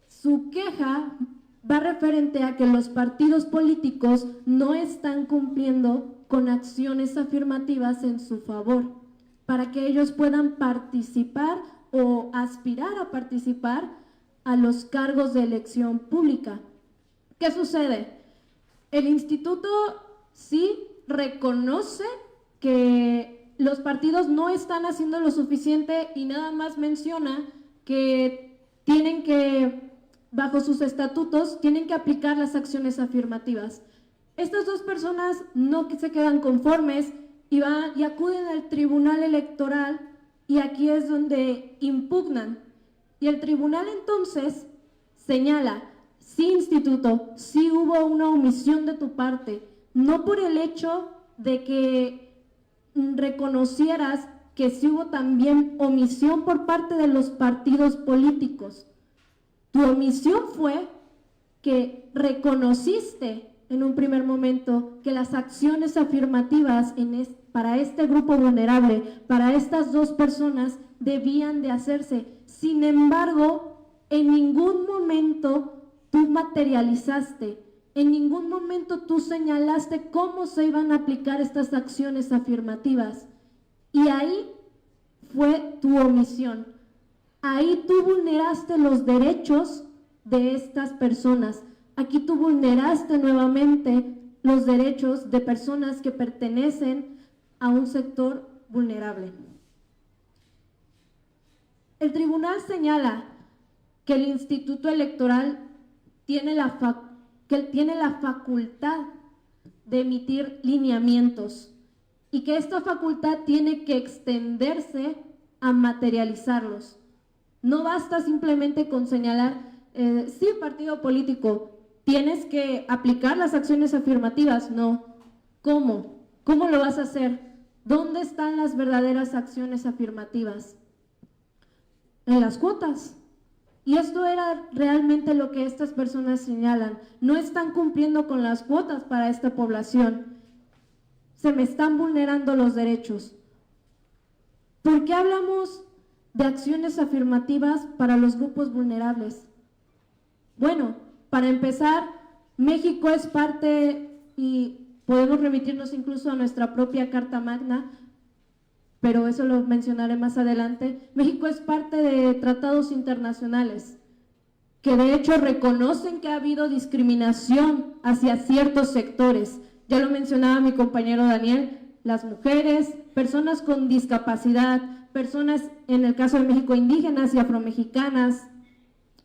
su queja va referente a que los partidos políticos no están cumpliendo con acciones afirmativas en su favor para que ellos puedan participar o aspirar a participar a los cargos de elección pública. ¿Qué sucede? El instituto sí reconoce que los partidos no están haciendo lo suficiente y nada más menciona que tienen que, bajo sus estatutos, tienen que aplicar las acciones afirmativas. Estas 2 personas no se quedan conformes y acuden al Tribunal Electoral, y aquí es donde impugnan. Y el tribunal entonces señala: sí, instituto, sí hubo una omisión de tu parte, no por el hecho de que reconocieras que sí hubo también omisión por parte de los partidos políticos. Tu omisión fue que reconociste en un primer momento que las acciones afirmativas para este grupo vulnerable, para estas 2 personas, debían de hacerse. Sin embargo, en ningún momento tú materializaste, en ningún momento tú señalaste cómo se iban a aplicar estas acciones afirmativas. Y ahí fue tu omisión. Ahí tú vulneraste los derechos de estas personas. Aquí tú vulneraste nuevamente los derechos de personas que pertenecen a un sector vulnerable. El tribunal señala que el Instituto Electoral tiene la facultad de emitir lineamientos y que esta facultad tiene que extenderse a materializarlos. No basta simplemente con señalar, sí, partido político, tienes que aplicar las acciones afirmativas. No. ¿Cómo? ¿Cómo lo vas a hacer? ¿Dónde están las verdaderas acciones afirmativas? En las cuotas. Y esto era realmente lo que estas personas señalan. No están cumpliendo con las cuotas para esta población. Se me están vulnerando los derechos. ¿Por qué hablamos de acciones afirmativas para los grupos vulnerables? Bueno, para empezar, México es parte, y podemos remitirnos incluso a nuestra propia Carta Magna, pero eso lo mencionaré más adelante. México es parte de tratados internacionales que de hecho reconocen que ha habido discriminación hacia ciertos sectores. Ya lo mencionaba mi compañero Daniel, las mujeres, personas con discapacidad, personas, en el caso de México, indígenas y afromexicanas,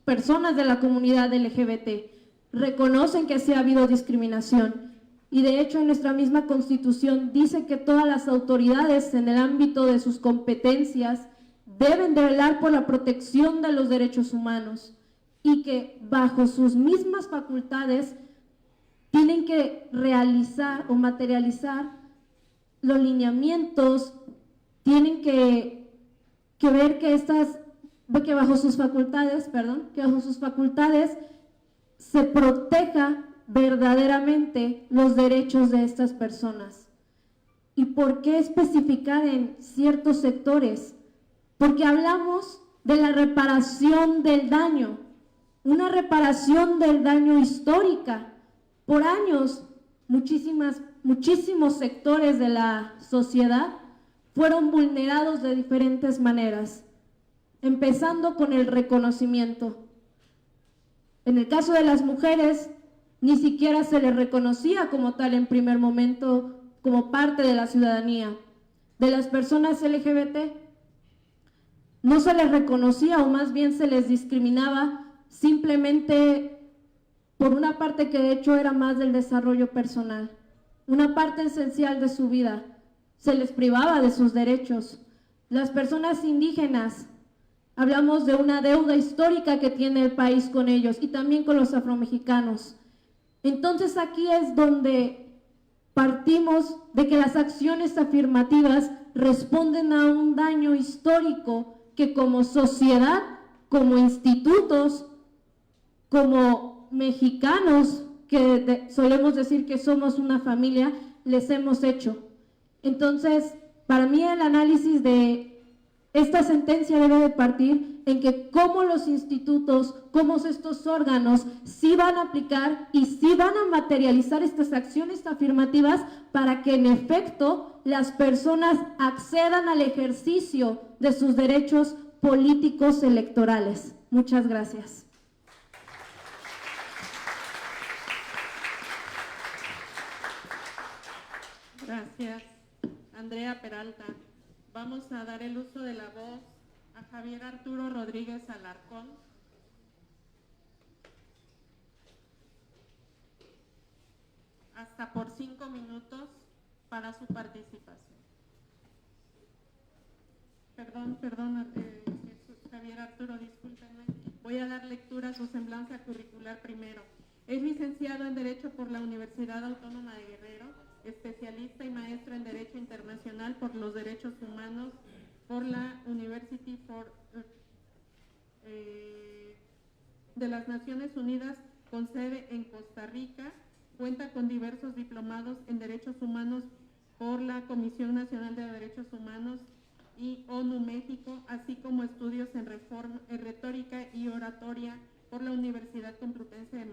personas de la comunidad LGBT reconocen que sí ha habido discriminación y de hecho en nuestra misma Constitución dice que todas las autoridades en el ámbito de sus competencias deben de velar por la protección de los derechos humanos y que bajo sus mismas facultades tienen que realizar o materializar los lineamientos, tienen que ver que bajo sus facultades, se proteja verdaderamente los derechos de estas personas. ¿Y por qué especificar en ciertos sectores? Porque hablamos de la reparación del daño, una reparación del daño histórica. Por años, muchísimos sectores de la sociedad fueron vulnerados de diferentes maneras, empezando con el reconocimiento. En el caso de las mujeres, ni siquiera se les reconocía como tal en primer momento, como parte de la ciudadanía. De las personas LGBT, no se les reconocía o más bien se les discriminaba simplemente por una parte que de hecho era más del desarrollo personal, una parte esencial de su vida. Se les privaba de sus derechos. Las personas indígenas, hablamos de una deuda histórica que tiene el país con ellos y también con los afromexicanos. Entonces aquí es donde partimos de que las acciones afirmativas responden a un daño histórico que como sociedad, como institutos, como mexicanos, que solemos decir que somos una familia, les hemos hecho. Entonces, para mí el análisis de esta sentencia debe de partir en que cómo los institutos, cómo estos órganos sí van a aplicar y sí van a materializar estas acciones afirmativas para que en efecto las personas accedan al ejercicio de sus derechos políticos electorales. Muchas gracias. Gracias, Andrea Peralta. Vamos a dar el uso de la voz a Javier Arturo Rodríguez Alarcón. Hasta por 5 minutos para su participación. Perdón, Javier Arturo, discúlpenme. Voy a dar lectura a su semblanza curricular primero. Es licenciado en Derecho por la Universidad Autónoma de Guerrero, especialista y maestro en Derecho Internacional por los Derechos Humanos por la University de las Naciones Unidas con sede en Costa Rica. Cuenta con diversos diplomados en Derechos Humanos por la Comisión Nacional de Derechos Humanos y ONU México, así como estudios en retórica y oratoria por la Universidad Complutense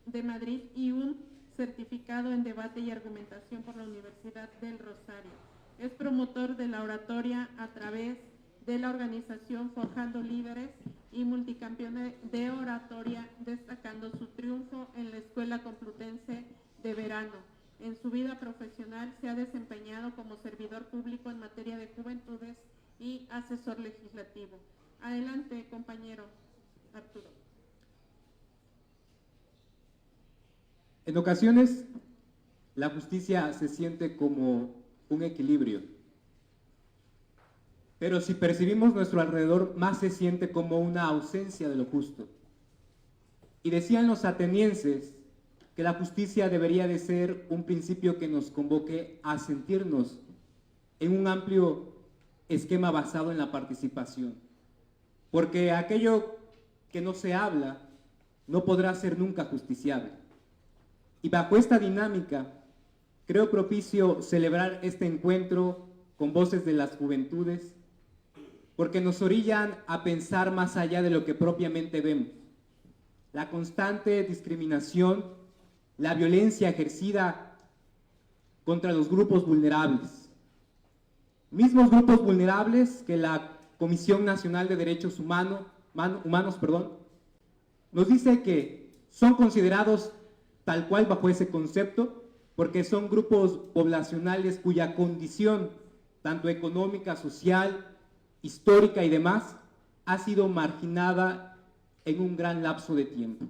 de Madrid y un certificado en debate y argumentación por la Universidad del Rosario. Es promotor de la oratoria a través de la organización Forjando Líderes y multicampeón de oratoria, destacando su triunfo en la Escuela Complutense de Verano. En su vida profesional se ha desempeñado como servidor público en materia de juventudes y asesor legislativo. Adelante, compañero Arturo. En ocasiones, la justicia se siente como un equilibrio, pero si percibimos nuestro alrededor, más se siente como una ausencia de lo justo. Y decían los atenienses que la justicia debería de ser un principio que nos convoque a sentirnos en un amplio esquema basado en la participación, porque aquello que no se habla no podrá ser nunca justiciable. Y bajo esta dinámica, creo propicio celebrar este encuentro con voces de las juventudes, porque nos orillan a pensar más allá de lo que propiamente vemos. La constante discriminación, la violencia ejercida contra los grupos vulnerables. Mismos grupos vulnerables que la Comisión Nacional de Derechos Humanos, nos dice que son considerados tal cual bajo ese concepto, porque son grupos poblacionales cuya condición, tanto económica, social, histórica y demás, ha sido marginada en un gran lapso de tiempo,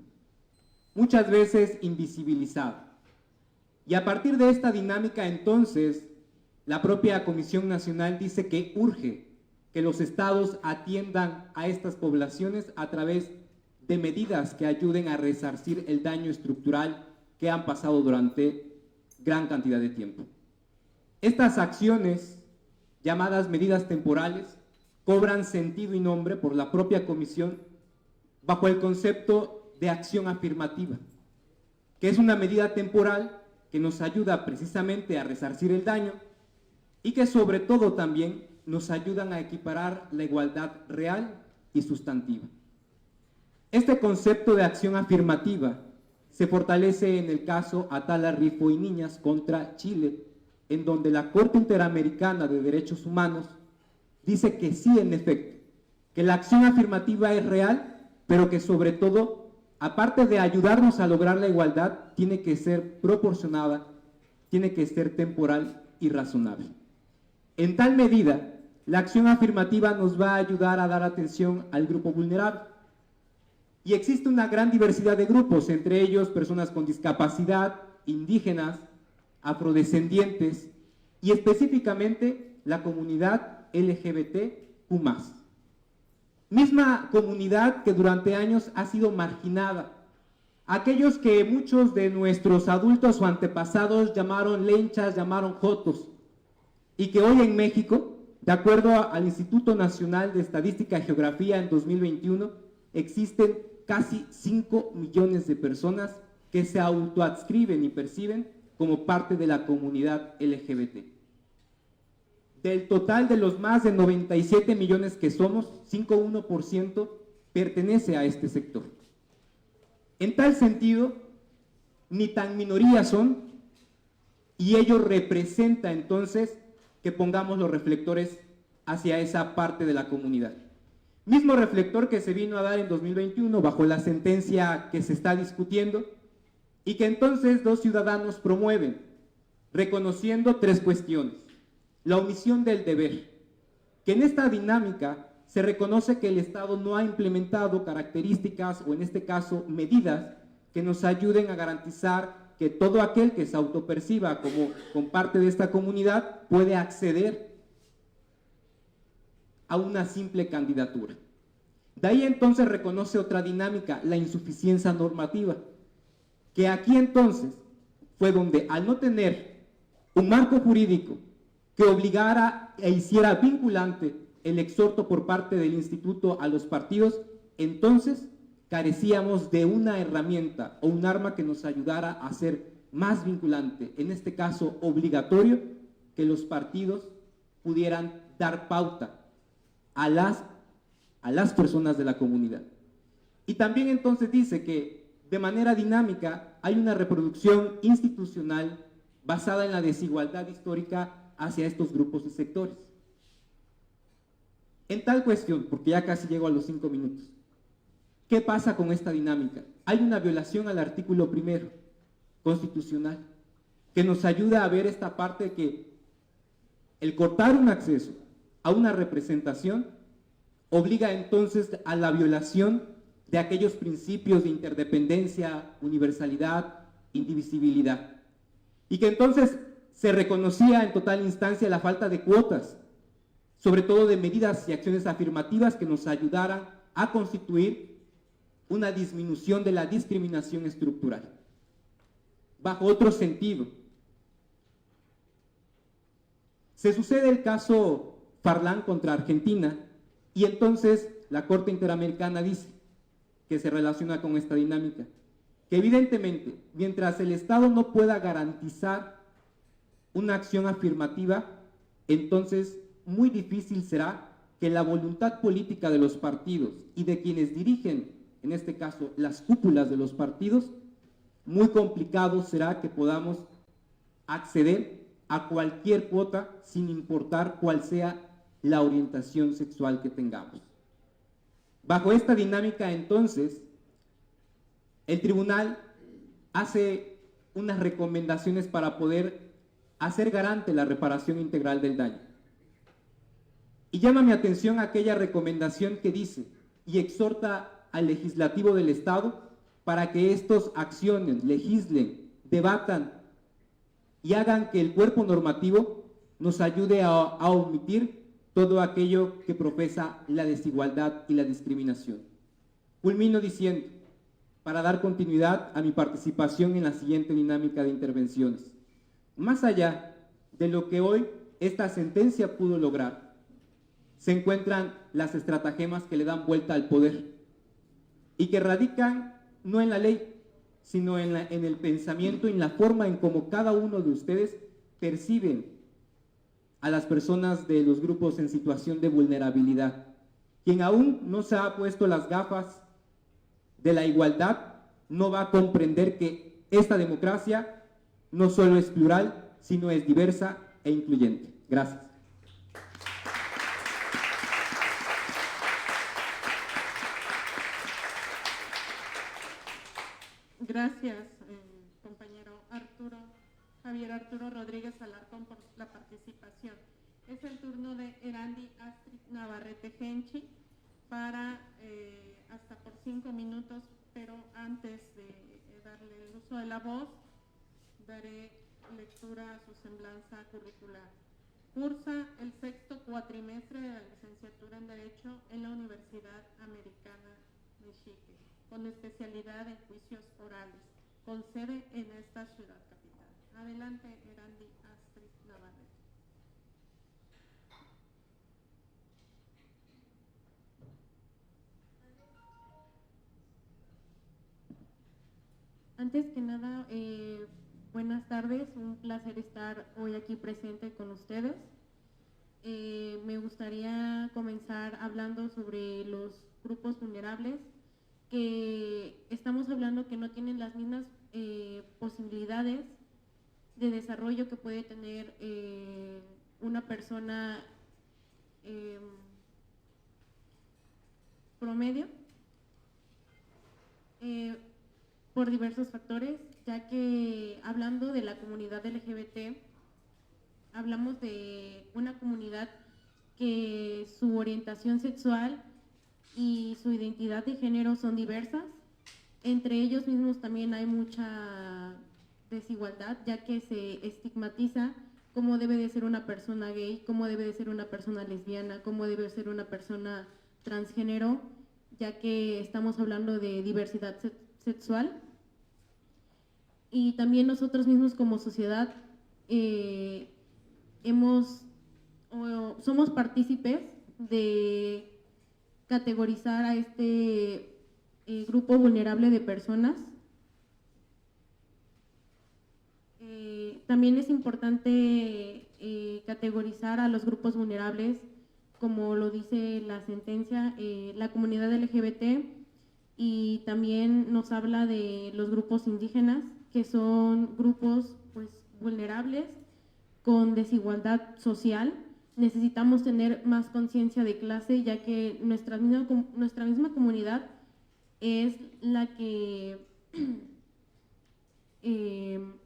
muchas veces invisibilizado. Y a partir de esta dinámica, entonces, la propia Comisión Nacional dice que urge que los estados atiendan a estas poblaciones a través de medidas que ayuden a resarcir el daño estructural que han pasado durante gran cantidad de tiempo. Estas acciones, llamadas medidas temporales, cobran sentido y nombre por la propia Comisión bajo el concepto de acción afirmativa, que es una medida temporal que nos ayuda precisamente a resarcir el daño y que sobre todo también nos ayudan a equiparar la igualdad real y sustantiva. Este concepto de acción afirmativa se fortalece en el caso Atala, Rifo y Niñas contra Chile, en donde la Corte Interamericana de Derechos Humanos dice que sí, en efecto, que la acción afirmativa es real, pero que sobre todo, aparte de ayudarnos a lograr la igualdad, tiene que ser proporcionada, tiene que ser temporal y razonable. En tal medida, la acción afirmativa nos va a ayudar a dar atención al grupo vulnerable. Y existe una gran diversidad de grupos, entre ellos personas con discapacidad, indígenas, afrodescendientes y específicamente la comunidad LGBTQ+. Misma comunidad que durante años ha sido marginada. Aquellos que muchos de nuestros adultos o antepasados llamaron lenchas, llamaron jotos, y que hoy en México, de acuerdo al Instituto Nacional de Estadística y Geografía en 2021, existen casi 5 millones de personas que se autoadscriben y perciben como parte de la comunidad LGBT. Del total de los más de 97 millones que somos, 5,1% pertenece a este sector. En tal sentido, ni tan minorías son, y ello representa entonces que pongamos los reflectores hacia esa parte de la comunidad. Mismo reflector que se vino a dar en 2021 bajo la sentencia que se está discutiendo y que entonces dos ciudadanos promueven, reconociendo 3 cuestiones. La omisión del deber, que en esta dinámica se reconoce que el Estado no ha implementado características o en este caso medidas que nos ayuden a garantizar que todo aquel que se autoperciba como parte de esta comunidad puede acceder a una simple candidatura. De ahí entonces reconoce otra dinámica, la insuficiencia normativa, que aquí entonces fue donde al no tener un marco jurídico que obligara e hiciera vinculante el exhorto por parte del instituto a los partidos, entonces carecíamos de una herramienta o un arma que nos ayudara a hacer más vinculante, en este caso obligatorio, que los partidos pudieran dar pauta a las personas de la comunidad. Y también entonces dice que de manera dinámica hay una reproducción institucional basada en la desigualdad histórica hacia estos grupos y sectores. En tal cuestión, porque ya casi llego a los 5 minutos, ¿qué pasa con esta dinámica? Hay una violación al artículo 1 constitucional que nos ayuda a ver esta parte que el cortar un acceso a una representación obliga entonces a la violación de aquellos principios de interdependencia, universalidad, indivisibilidad. Y que entonces se reconocía en total instancia la falta de cuotas, sobre todo de medidas y acciones afirmativas que nos ayudaran a constituir una disminución de la discriminación estructural. Bajo otro sentido, se sucede el caso Farlán contra Argentina y entonces la Corte Interamericana dice que se relaciona con esta dinámica, que evidentemente mientras el Estado no pueda garantizar una acción afirmativa, entonces muy difícil será que la voluntad política de los partidos y de quienes dirigen, en este caso, las cúpulas de los partidos, muy complicado será que podamos acceder a cualquier cuota sin importar cuál sea la orientación sexual que tengamos. Bajo esta dinámica, entonces, el tribunal hace unas recomendaciones para poder hacer garante la reparación integral del daño. Y llama mi atención aquella recomendación que dice y exhorta al legislativo del Estado para que estos accionen, legislen, debatan y hagan que el cuerpo normativo nos ayude a omitir todo aquello que profesa la desigualdad y la discriminación. Culmino diciendo, para dar continuidad a mi participación en la siguiente dinámica de intervenciones, más allá de lo que hoy esta sentencia pudo lograr, se encuentran las estratagemas que le dan vuelta al poder y que radican no en la ley, sino en el pensamiento y en la forma en cómo cada uno de ustedes perciben a las personas de los grupos en situación de vulnerabilidad. Quien aún no se ha puesto las gafas de la igualdad no va a comprender que esta democracia no solo es plural, sino es diversa e incluyente. Gracias. Gracias, compañero Javier Arturo Rodríguez Alarcón, por la participación. Es el turno de Erandi Astrid Navarrete Genchi para hasta por 5 minutos, pero antes de darle el uso de la voz, daré lectura a su semblanza curricular. Cursa el 6º cuatrimestre de la licenciatura en Derecho en la Universidad Americana de Xique, con especialidad en juicios orales, con sede en esta ciudad capital. Adelante, Erandi Astrid Navarrete. Antes que nada, buenas tardes, un placer estar hoy aquí presente con ustedes. Me gustaría comenzar hablando sobre los grupos vulnerables, que estamos hablando que no tienen las mismas posibilidades de desarrollo que puede tener una persona promedio, por diversos factores, ya que hablando de la comunidad LGBT, hablamos de una comunidad que su orientación sexual y su identidad de género son diversas. Entre ellos mismos también hay mucha desigualdad, ya que se estigmatiza cómo debe de ser una persona gay, cómo debe de ser una persona lesbiana, cómo debe ser una persona transgénero, ya que estamos hablando de diversidad sexual. Y también nosotros mismos como sociedad somos partícipes de categorizar a este grupo vulnerable de personas. También es importante categorizar a los grupos vulnerables, como lo dice la sentencia, la comunidad LGBT, y también nos habla de los grupos indígenas, que son grupos pues vulnerables con desigualdad social. Necesitamos tener más conciencia de clase, ya que nuestra misma comunidad es la que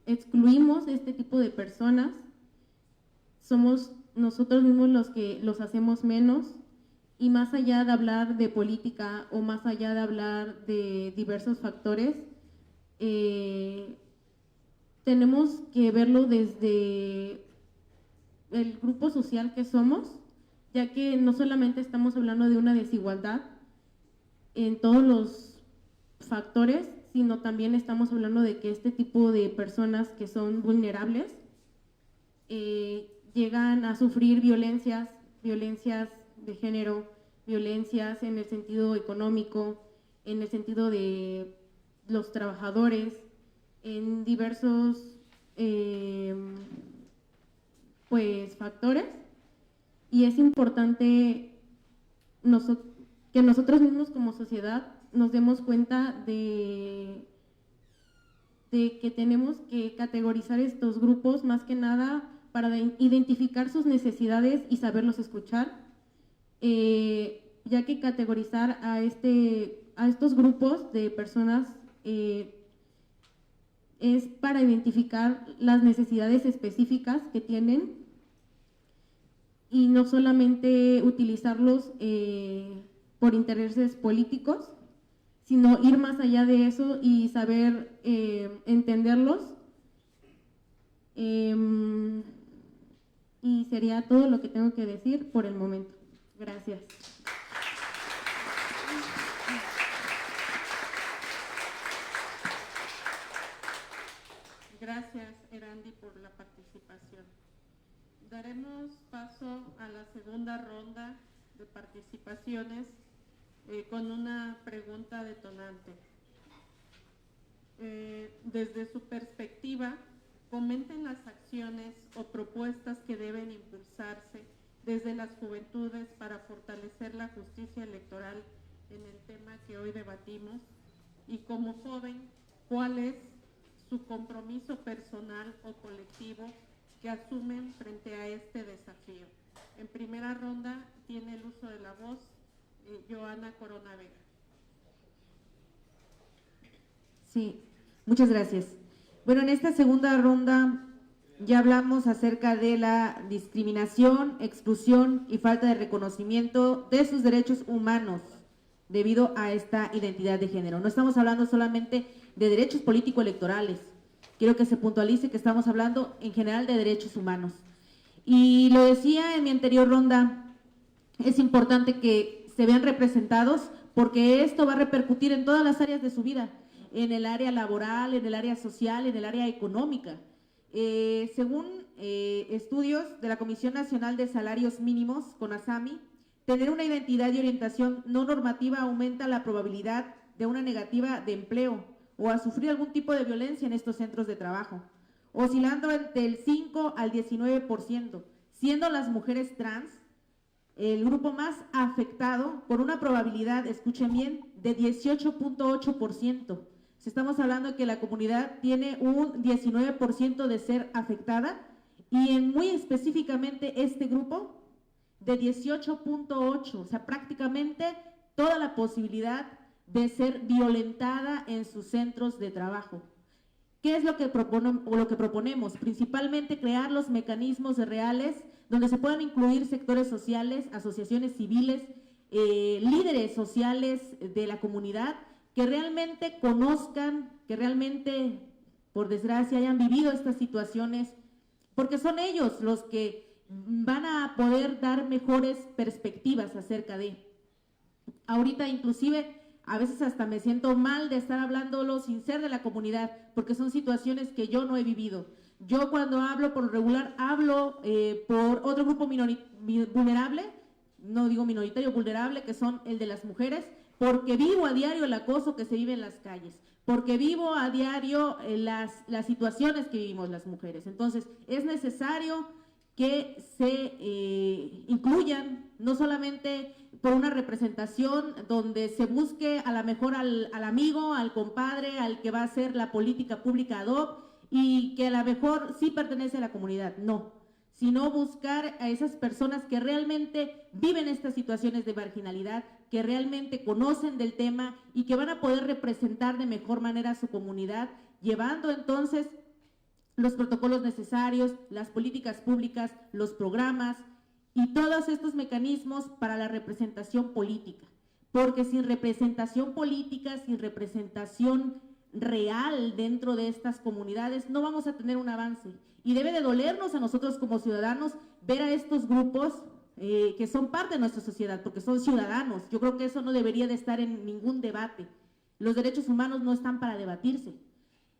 excluimos este tipo de personas. Somos nosotros mismos los que los hacemos menos, y más allá de hablar de política o más allá de hablar de diversos factores, tenemos que verlo desde el grupo social que somos, ya que no solamente estamos hablando de una desigualdad en todos los factores, sino también estamos hablando de que este tipo de personas que son vulnerables llegan a sufrir violencias de género, violencias en el sentido económico, en el sentido de los trabajadores, en diversos pues factores, y es importante que nosotros mismos como sociedad nos demos cuenta de que tenemos que categorizar estos grupos, más que nada para identificar sus necesidades y saberlos escuchar, ya que categorizar a estos grupos de personas es para identificar las necesidades específicas que tienen y no solamente utilizarlos por intereses políticos, sino ir más allá de eso y saber entenderlos. Y sería todo lo que tengo que decir por el momento. Gracias. Gracias, Erandi, por la participación. Daremos paso a la segunda ronda de participaciones con una pregunta detonante. Desde su perspectiva, comenten las acciones o propuestas que deben impulsarse desde las juventudes para fortalecer la justicia electoral en el tema que hoy debatimos, y como joven, ¿cuál es su compromiso personal o colectivo que asumen frente a este desafío? En primera ronda tiene el uso de la voz Joana Corona Vega. Sí, muchas gracias. Bueno, en esta segunda ronda ya hablamos acerca de la discriminación, exclusión y falta de reconocimiento de sus derechos humanos debido a esta identidad de género. No estamos hablando solamente de derechos político-electorales. Quiero que se puntualice que estamos hablando en general de derechos humanos. Y lo decía en mi anterior ronda, es importante que se vean representados porque esto va a repercutir en todas las áreas de su vida, en el área laboral, en el área social, en el área económica. Según estudios de la Comisión Nacional de Salarios Mínimos, CONASAMI, tener una identidad y orientación no normativa aumenta la probabilidad de una negativa de empleo o a sufrir algún tipo de violencia en estos centros de trabajo, oscilando entre el 5 al 19%, siendo las mujeres trans el grupo más afectado por una probabilidad, escuchen bien, de 18.8%. Si estamos hablando de que la comunidad tiene un 19% de ser afectada y en muy específicamente este grupo de 18.8%, o sea, prácticamente toda la posibilidad de ser violentada en sus centros de trabajo. ¿Qué es lo que proponemos? Principalmente crear los mecanismos reales donde se puedan incluir sectores sociales, asociaciones civiles, líderes sociales de la comunidad que realmente conozcan, que realmente, por desgracia, hayan vivido estas situaciones, porque son ellos los que van a poder dar mejores perspectivas acerca de. Ahorita inclusive a veces hasta me siento mal de estar hablándolo sin ser de la comunidad, porque son situaciones que yo no he vivido. Yo cuando hablo, por lo regular, hablo por otro grupo vulnerable, no digo minoritario, vulnerable, que son el de las mujeres, porque vivo a diario el acoso que se vive en las calles, porque vivo a diario las situaciones que vivimos las mujeres. Entonces, es necesario que se incluyan, no solamente por una representación donde se busque a lo mejor al amigo, al compadre, al que va a hacer la política pública ad hoc y que a lo mejor sí pertenece a la comunidad, no, sino buscar a esas personas que realmente viven estas situaciones de marginalidad, que realmente conocen del tema y que van a poder representar de mejor manera a su comunidad, llevando entonces los protocolos necesarios, las políticas públicas, los programas y todos estos mecanismos para la representación política. Porque sin representación política, sin representación real dentro de estas comunidades, no vamos a tener un avance. Y debe de dolernos a nosotros como ciudadanos ver a estos grupos que son parte de nuestra sociedad, porque son ciudadanos. Yo creo que eso no debería de estar en ningún debate. Los derechos humanos no están para debatirse,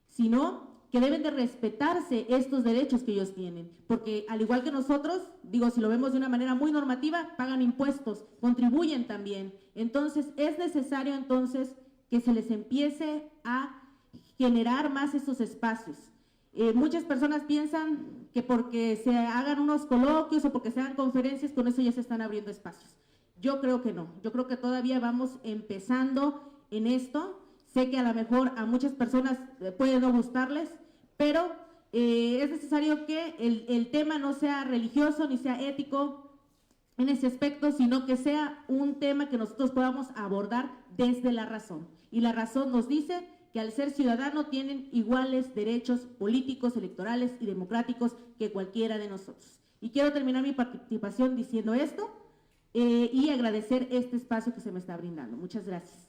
sino que deben de respetarse estos derechos que ellos tienen, porque al igual que nosotros, digo, si lo vemos de una manera muy normativa, pagan impuestos, contribuyen también. Entonces, es necesario entonces que se les empiece a generar más esos espacios. Muchas personas piensan que porque se hagan unos coloquios o porque se hagan conferencias, con eso ya se están abriendo espacios. Yo creo que no, yo creo que todavía vamos empezando en esto. Sé que a lo mejor a muchas personas puede no gustarles, pero es necesario que el tema no sea religioso ni sea ético en ese aspecto, sino que sea un tema que nosotros podamos abordar desde la razón. Y la razón nos dice que al ser ciudadano tienen iguales derechos políticos, electorales y democráticos que cualquiera de nosotros. Y quiero terminar mi participación diciendo esto y agradecer este espacio que se me está brindando. Muchas gracias.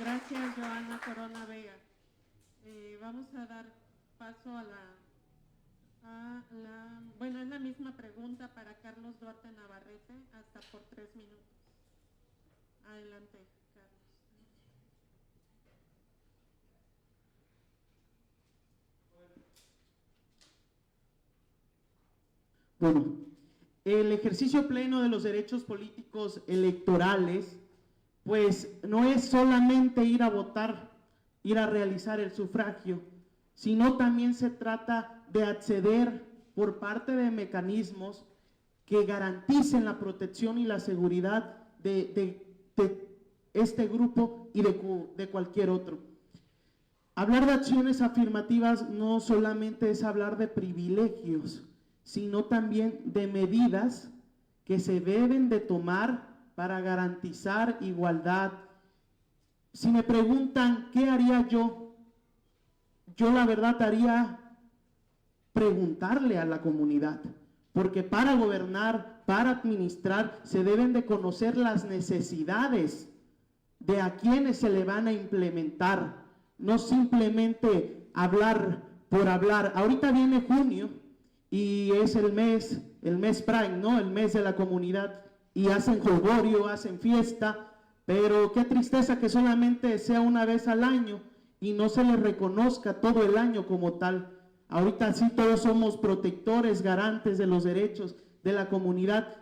Gracias, Joana Corona Vega. Vamos a dar paso a bueno, es la misma pregunta para Carlos Duarte Navarrete, hasta por 3 minutos. Adelante, Carlos. Bueno, el ejercicio pleno de los derechos políticos electorales, pues no es solamente ir a votar, ir a realizar el sufragio, sino también se trata de acceder por parte de mecanismos que garanticen la protección y la seguridad de este grupo y de cualquier otro. Hablar de acciones afirmativas no solamente es hablar de privilegios, sino también de medidas que se deben de tomar para garantizar igualdad. Si me preguntan qué haría yo la verdad haría preguntarle a la comunidad, porque para gobernar, para administrar, se deben de conocer las necesidades de a quienes se le van a implementar, no simplemente hablar por hablar. Ahorita viene junio y es el mes Prime, ¿no? El mes de la comunidad, y hacen jolgorio, hacen fiesta, pero qué tristeza que solamente sea una vez al año y no se le reconozca todo el año como tal. Ahorita sí todos somos protectores, garantes de los derechos de la comunidad,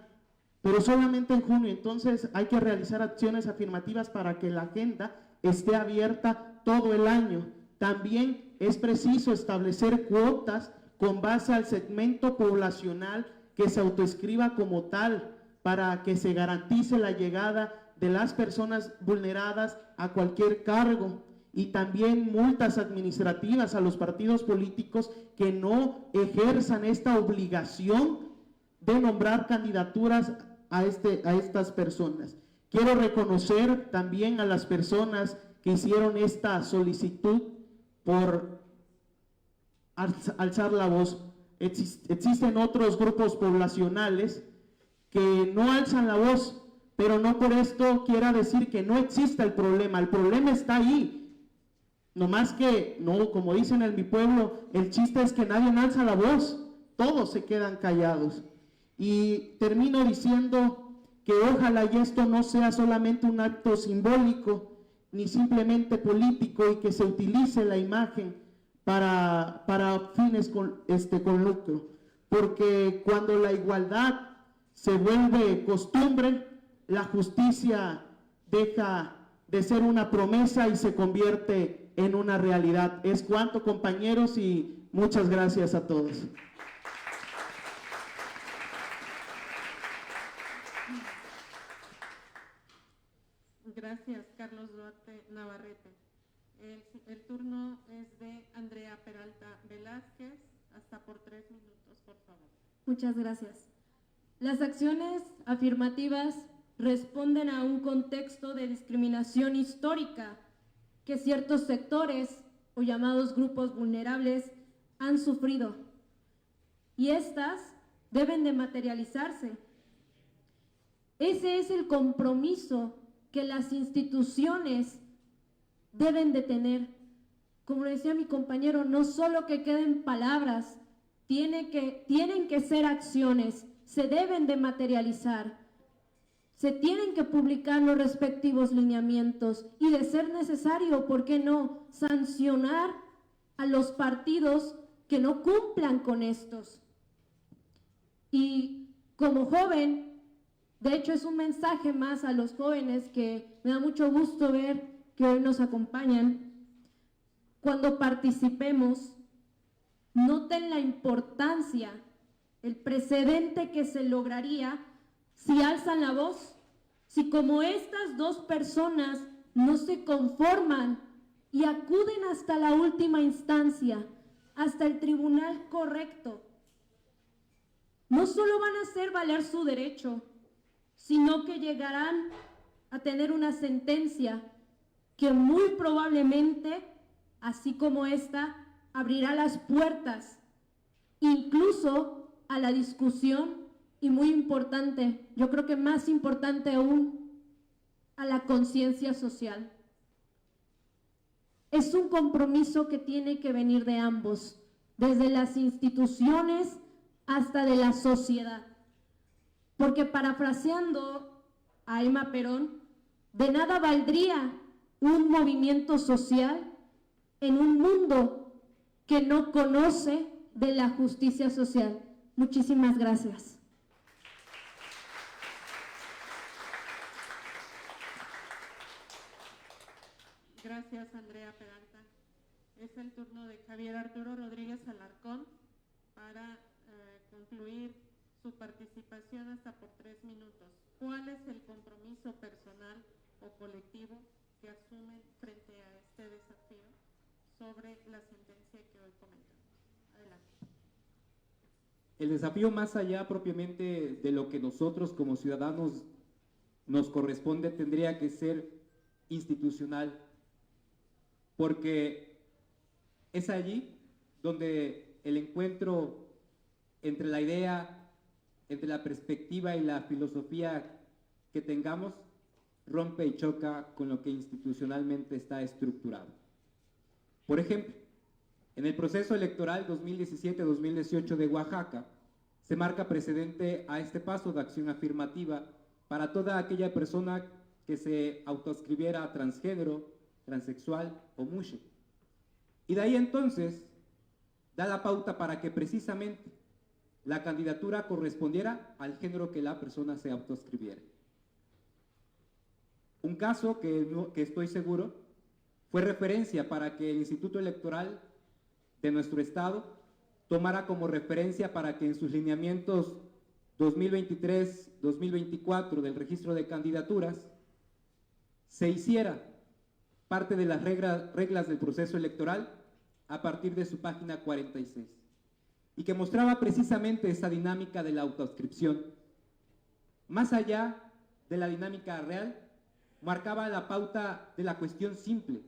pero solamente en junio. Entonces hay que realizar acciones afirmativas para que la agenda esté abierta todo el año. También es preciso establecer cuotas con base al segmento poblacional que se autoescriba como tal, para que se garantice la llegada de las personas vulneradas a cualquier cargo, y también multas administrativas a los partidos políticos que no ejerzan esta obligación de nombrar candidaturas a estas personas. Quiero reconocer también a las personas que hicieron esta solicitud por alzar la voz. Existen otros grupos poblacionales que no alzan la voz, pero no por esto quiera decir que no exista el problema está ahí. Nomás que, no, como dicen en mi pueblo, el chiste es que nadie alza la voz, todos se quedan callados. Y termino diciendo que ojalá y esto no sea solamente un acto simbólico, ni simplemente político, y que se utilice la imagen para fines con lucro. Porque cuando la igualdad se vuelve costumbre, la justicia deja de ser una promesa y se convierte en una realidad. Es cuanto, compañeros, y muchas gracias a todos. Gracias, Carlos Duarte Navarrete. El turno es de Andrea Peralta Velázquez, hasta por 3 minutos, por favor. Muchas gracias. Las acciones afirmativas responden a un contexto de discriminación histórica que ciertos sectores o llamados grupos vulnerables han sufrido, y estas deben de materializarse. Ese es el compromiso que las instituciones deben de tener. Como decía mi compañero, no solo que queden palabras, tienen que ser acciones, se deben de materializar. Se tienen que publicar los respectivos lineamientos y, de ser necesario, ¿por qué no?, sancionar a los partidos que no cumplan con estos. Y como joven, de hecho es un mensaje más a los jóvenes que me da mucho gusto ver que hoy nos acompañan. Cuando participemos, noten la importancia, el precedente que se lograría si alzan la voz, si como estas dos personas no se conforman y acuden hasta la última instancia, hasta el tribunal correcto, no solo van a hacer valer su derecho, sino que llegarán a tener una sentencia que muy probablemente, así como esta, abrirá las puertas incluso a la discusión, y muy importante, yo creo que más importante aún, a la conciencia social. es un compromiso que tiene que venir de ambos, desde las instituciones hasta de la sociedad. Porque parafraseando a Emma Perón, de nada valdría un movimiento social en un mundo que no conoce de la justicia social. Muchísimas gracias. Gracias, Andrea Peralta. Es el turno de Javier Arturo Rodríguez Alarcón para concluir su participación hasta por 3 minutos. ¿Cuál es el compromiso personal o colectivo que asumen frente a este desafío sobre la sentencia que hoy comentamos? Adelante. El desafío, más allá propiamente de lo que nosotros como ciudadanos nos corresponde, tendría que ser institucional, porque es allí donde el encuentro entre la idea, entre la perspectiva y la filosofía que tengamos, rompe y choca con lo que institucionalmente está estructurado. Por ejemplo, en el proceso electoral 2017-2018 de Oaxaca, se marca precedente a este paso de acción afirmativa para toda aquella persona que se autoascribiera transgénero, transexual o mushe. Y de ahí entonces da la pauta para que precisamente la candidatura correspondiera al género que la persona se autoascribiera. Un caso que estoy seguro fue referencia para que el Instituto Electoral de nuestro estado tomara como referencia para que en sus lineamientos 2023-2024 del registro de candidaturas se hiciera parte de las reglas del proceso electoral a partir de su página 46, y que mostraba precisamente esa dinámica de la autoadscripción. Más allá de la dinámica real, marcaba la pauta de la cuestión simple,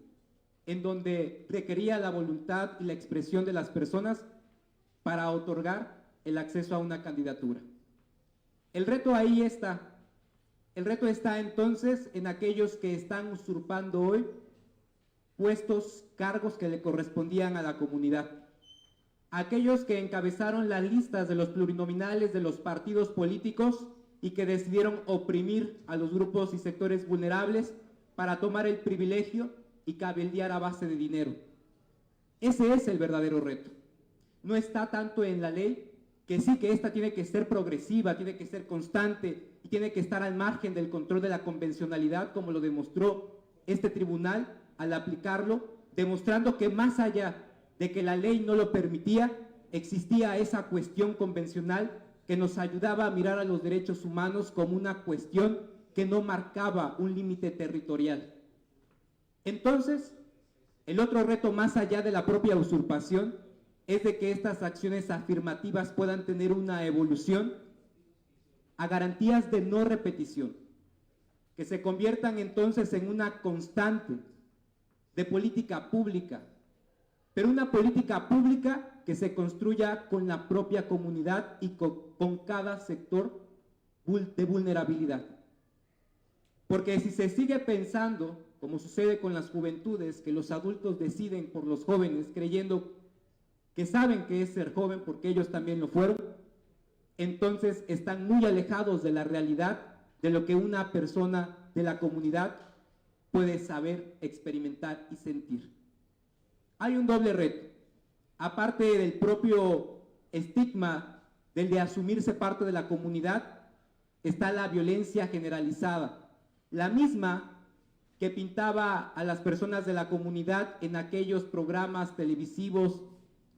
en donde requería la voluntad y la expresión de las personas para otorgar el acceso a una candidatura. El reto ahí está. El reto está entonces en aquellos que están usurpando hoy puestos, cargos que le correspondían a la comunidad. Aquellos que encabezaron las listas de los plurinominales de los partidos políticos y que decidieron oprimir a los grupos y sectores vulnerables para tomar el privilegio y cabildear a base de dinero. Ese es el verdadero reto. No está tanto en la ley, que sí que esta tiene que ser progresiva, tiene que ser constante y tiene que estar al margen del control de la convencionalidad, como lo demostró este tribunal al aplicarlo, demostrando que más allá de que la ley no lo permitía, existía esa cuestión convencional que nos ayudaba a mirar a los derechos humanos como una cuestión que no marcaba un límite territorial. Entonces, el otro reto más allá de la propia usurpación es de que estas acciones afirmativas puedan tener una evolución a garantías de no repetición, que se conviertan entonces en una constante de política pública, pero una política pública que se construya con la propia comunidad y con cada sector de vulnerabilidad. Porque si se sigue pensando, como sucede con las juventudes, que los adultos deciden por los jóvenes creyendo que saben qué es ser joven porque ellos también lo fueron, entonces están muy alejados de la realidad de lo que una persona de la comunidad puede saber, experimentar y sentir. Hay un doble reto. Aparte del propio estigma del de asumirse parte de la comunidad, está la violencia generalizada, la misma que pintaba a las personas de la comunidad en aquellos programas televisivos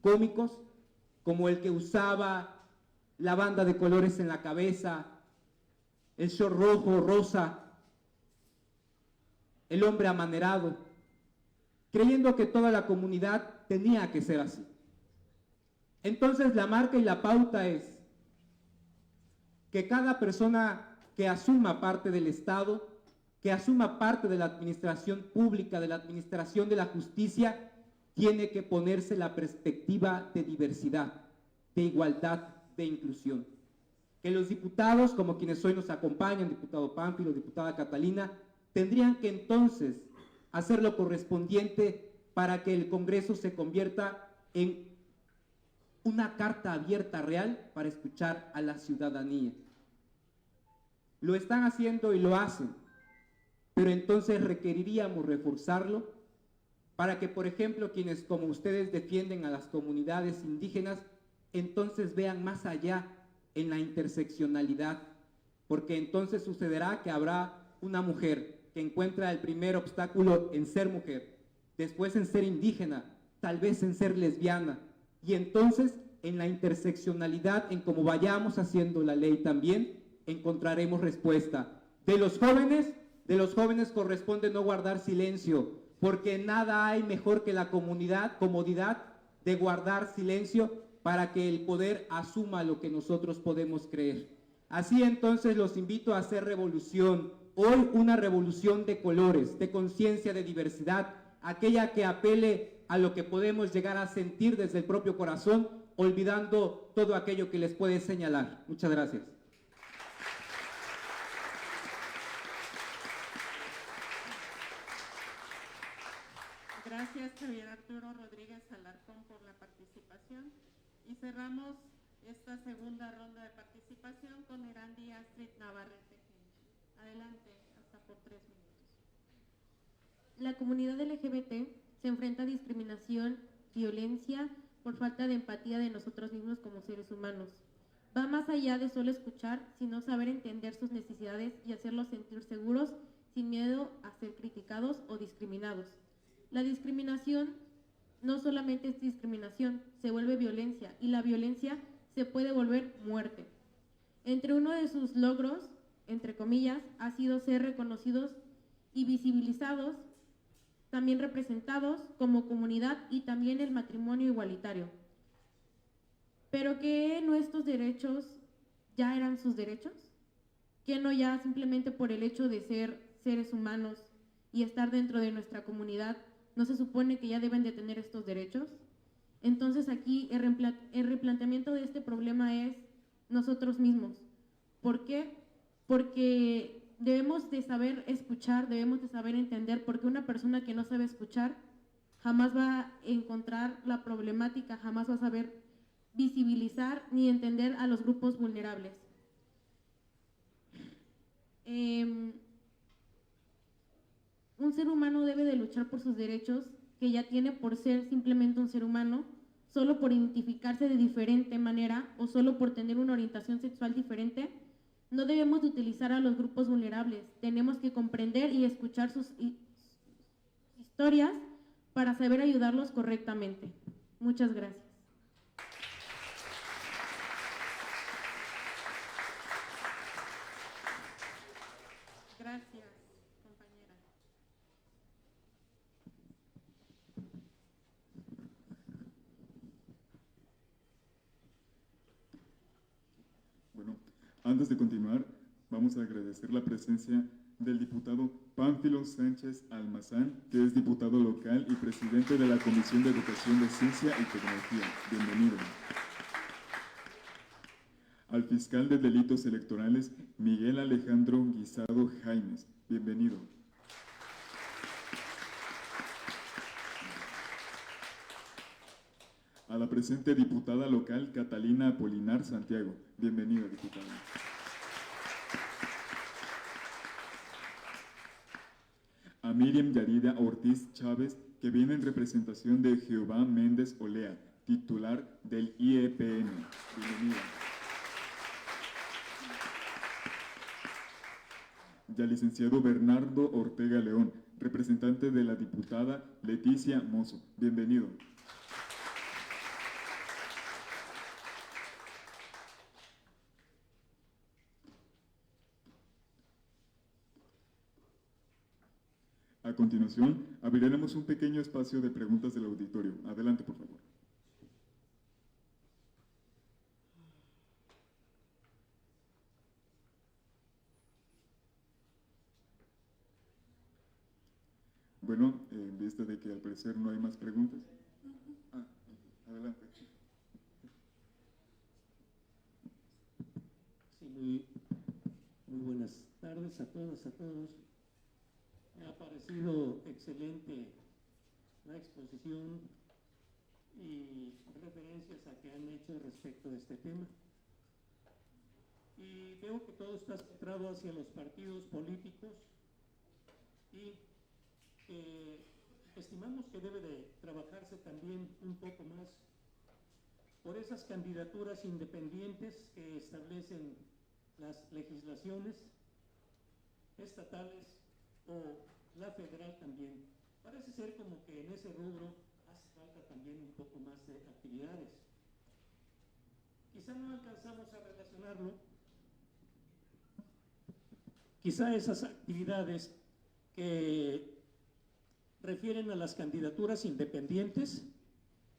cómicos, como el que usaba la banda de colores en la cabeza, el short rojo, rosa, el hombre amanerado, creyendo que toda la comunidad tenía que ser así. Entonces la marca y la pauta es que cada persona que asuma parte del Estado, que asuma parte de la administración pública, de la administración de la justicia, tiene que ponerse la perspectiva de diversidad, de igualdad, de inclusión. Que los diputados, como quienes hoy nos acompañan, diputado Pánfilo, diputada Catalina, tendrían que entonces hacer lo correspondiente para que el Congreso se convierta en una carta abierta real para escuchar a la ciudadanía. Lo están haciendo y lo hacen, pero entonces requeriríamos reforzarlo para que, por ejemplo, quienes como ustedes defienden a las comunidades indígenas, entonces vean más allá en la interseccionalidad, porque entonces sucederá que habrá una mujer que encuentra el primer obstáculo en ser mujer, después en ser indígena, tal vez en ser lesbiana, y entonces en la interseccionalidad, en cómo vayamos haciendo la ley también, encontraremos respuesta. De los jóvenes corresponde no guardar silencio, porque nada hay mejor que la comodidad de guardar silencio para que el poder asuma lo que nosotros podemos creer. Así entonces los invito a hacer revolución, hoy una revolución de colores, de conciencia, de diversidad, aquella que apele a lo que podemos llegar a sentir desde el propio corazón, olvidando todo aquello que les puede señalar. Muchas gracias. Gracias, Javier Arturo Rodríguez Alarcón, por la participación. Y cerramos esta segunda ronda de participación con Erandi Astrid Navarrete. Adelante, hasta por 3 minutos. La comunidad LGBT se enfrenta a discriminación, violencia, por falta de empatía de nosotros mismos como seres humanos. Va más allá de solo escuchar, sino saber entender sus necesidades y hacerlos sentir seguros, sin miedo a ser criticados o discriminados. La discriminación no solamente es discriminación, se vuelve violencia, y la violencia se puede volver muerte. Entre uno de sus logros, entre comillas, ha sido ser reconocidos y visibilizados, también representados como comunidad, y también el matrimonio igualitario. Pero que nuestros derechos ya eran sus derechos, que no ya simplemente por el hecho de ser seres humanos y estar dentro de nuestra comunidad, no se supone que ya deben de tener estos derechos. Entonces aquí el replanteamiento de este problema es nosotros mismos. ¿Por qué? Porque debemos de saber escuchar, debemos de saber entender, porque una persona que no sabe escuchar jamás va a encontrar la problemática, jamás va a saber visibilizar ni entender a los grupos vulnerables. Un ser humano debe de luchar por sus derechos que ya tiene por ser simplemente un ser humano, solo por identificarse de diferente manera o solo por tener una orientación sexual diferente. No debemos de utilizar a los grupos vulnerables, tenemos que comprender y escuchar sus historias para saber ayudarlos correctamente. Muchas gracias. Gracias, compañera. Bueno, antes de continuar, vamos a agradecer la presencia del diputado Pánfilo Sánchez Almazán, que es diputado local y presidente de la Comisión de Educación de Ciencia y Tecnología. Bienvenido. Al fiscal de Delitos Electorales, Miguel Alejandro Guisado Jaimes. Bienvenido. A la presente diputada local, Catalina Apolinar Santiago. Bienvenida, diputada. A Miriam Yarida Ortiz Chávez, que viene en representación de Jehová Méndez Olea, titular del IEPN. Bienvenida. Y al licenciado Bernardo Ortega León, representante de la diputada Leticia Mozo. Bienvenido. A continuación, abriremos un pequeño espacio de preguntas del auditorio. Adelante, por favor. Bueno, en vista de que al parecer no hay más preguntas. Adelante. Sí, muy buenas tardes a todas, a todos. Me ha parecido excelente la exposición y referencias a que han hecho respecto de este tema. Y veo que todo está centrado hacia los partidos políticos y estimamos que debe de trabajarse también un poco más por esas candidaturas independientes que establecen las legislaciones estatales o la federal también. Parece ser como que en ese rubro hace falta también un poco más de actividades. Quizá no alcanzamos a relacionarlo. Quizá esas actividades que refieren a las candidaturas independientes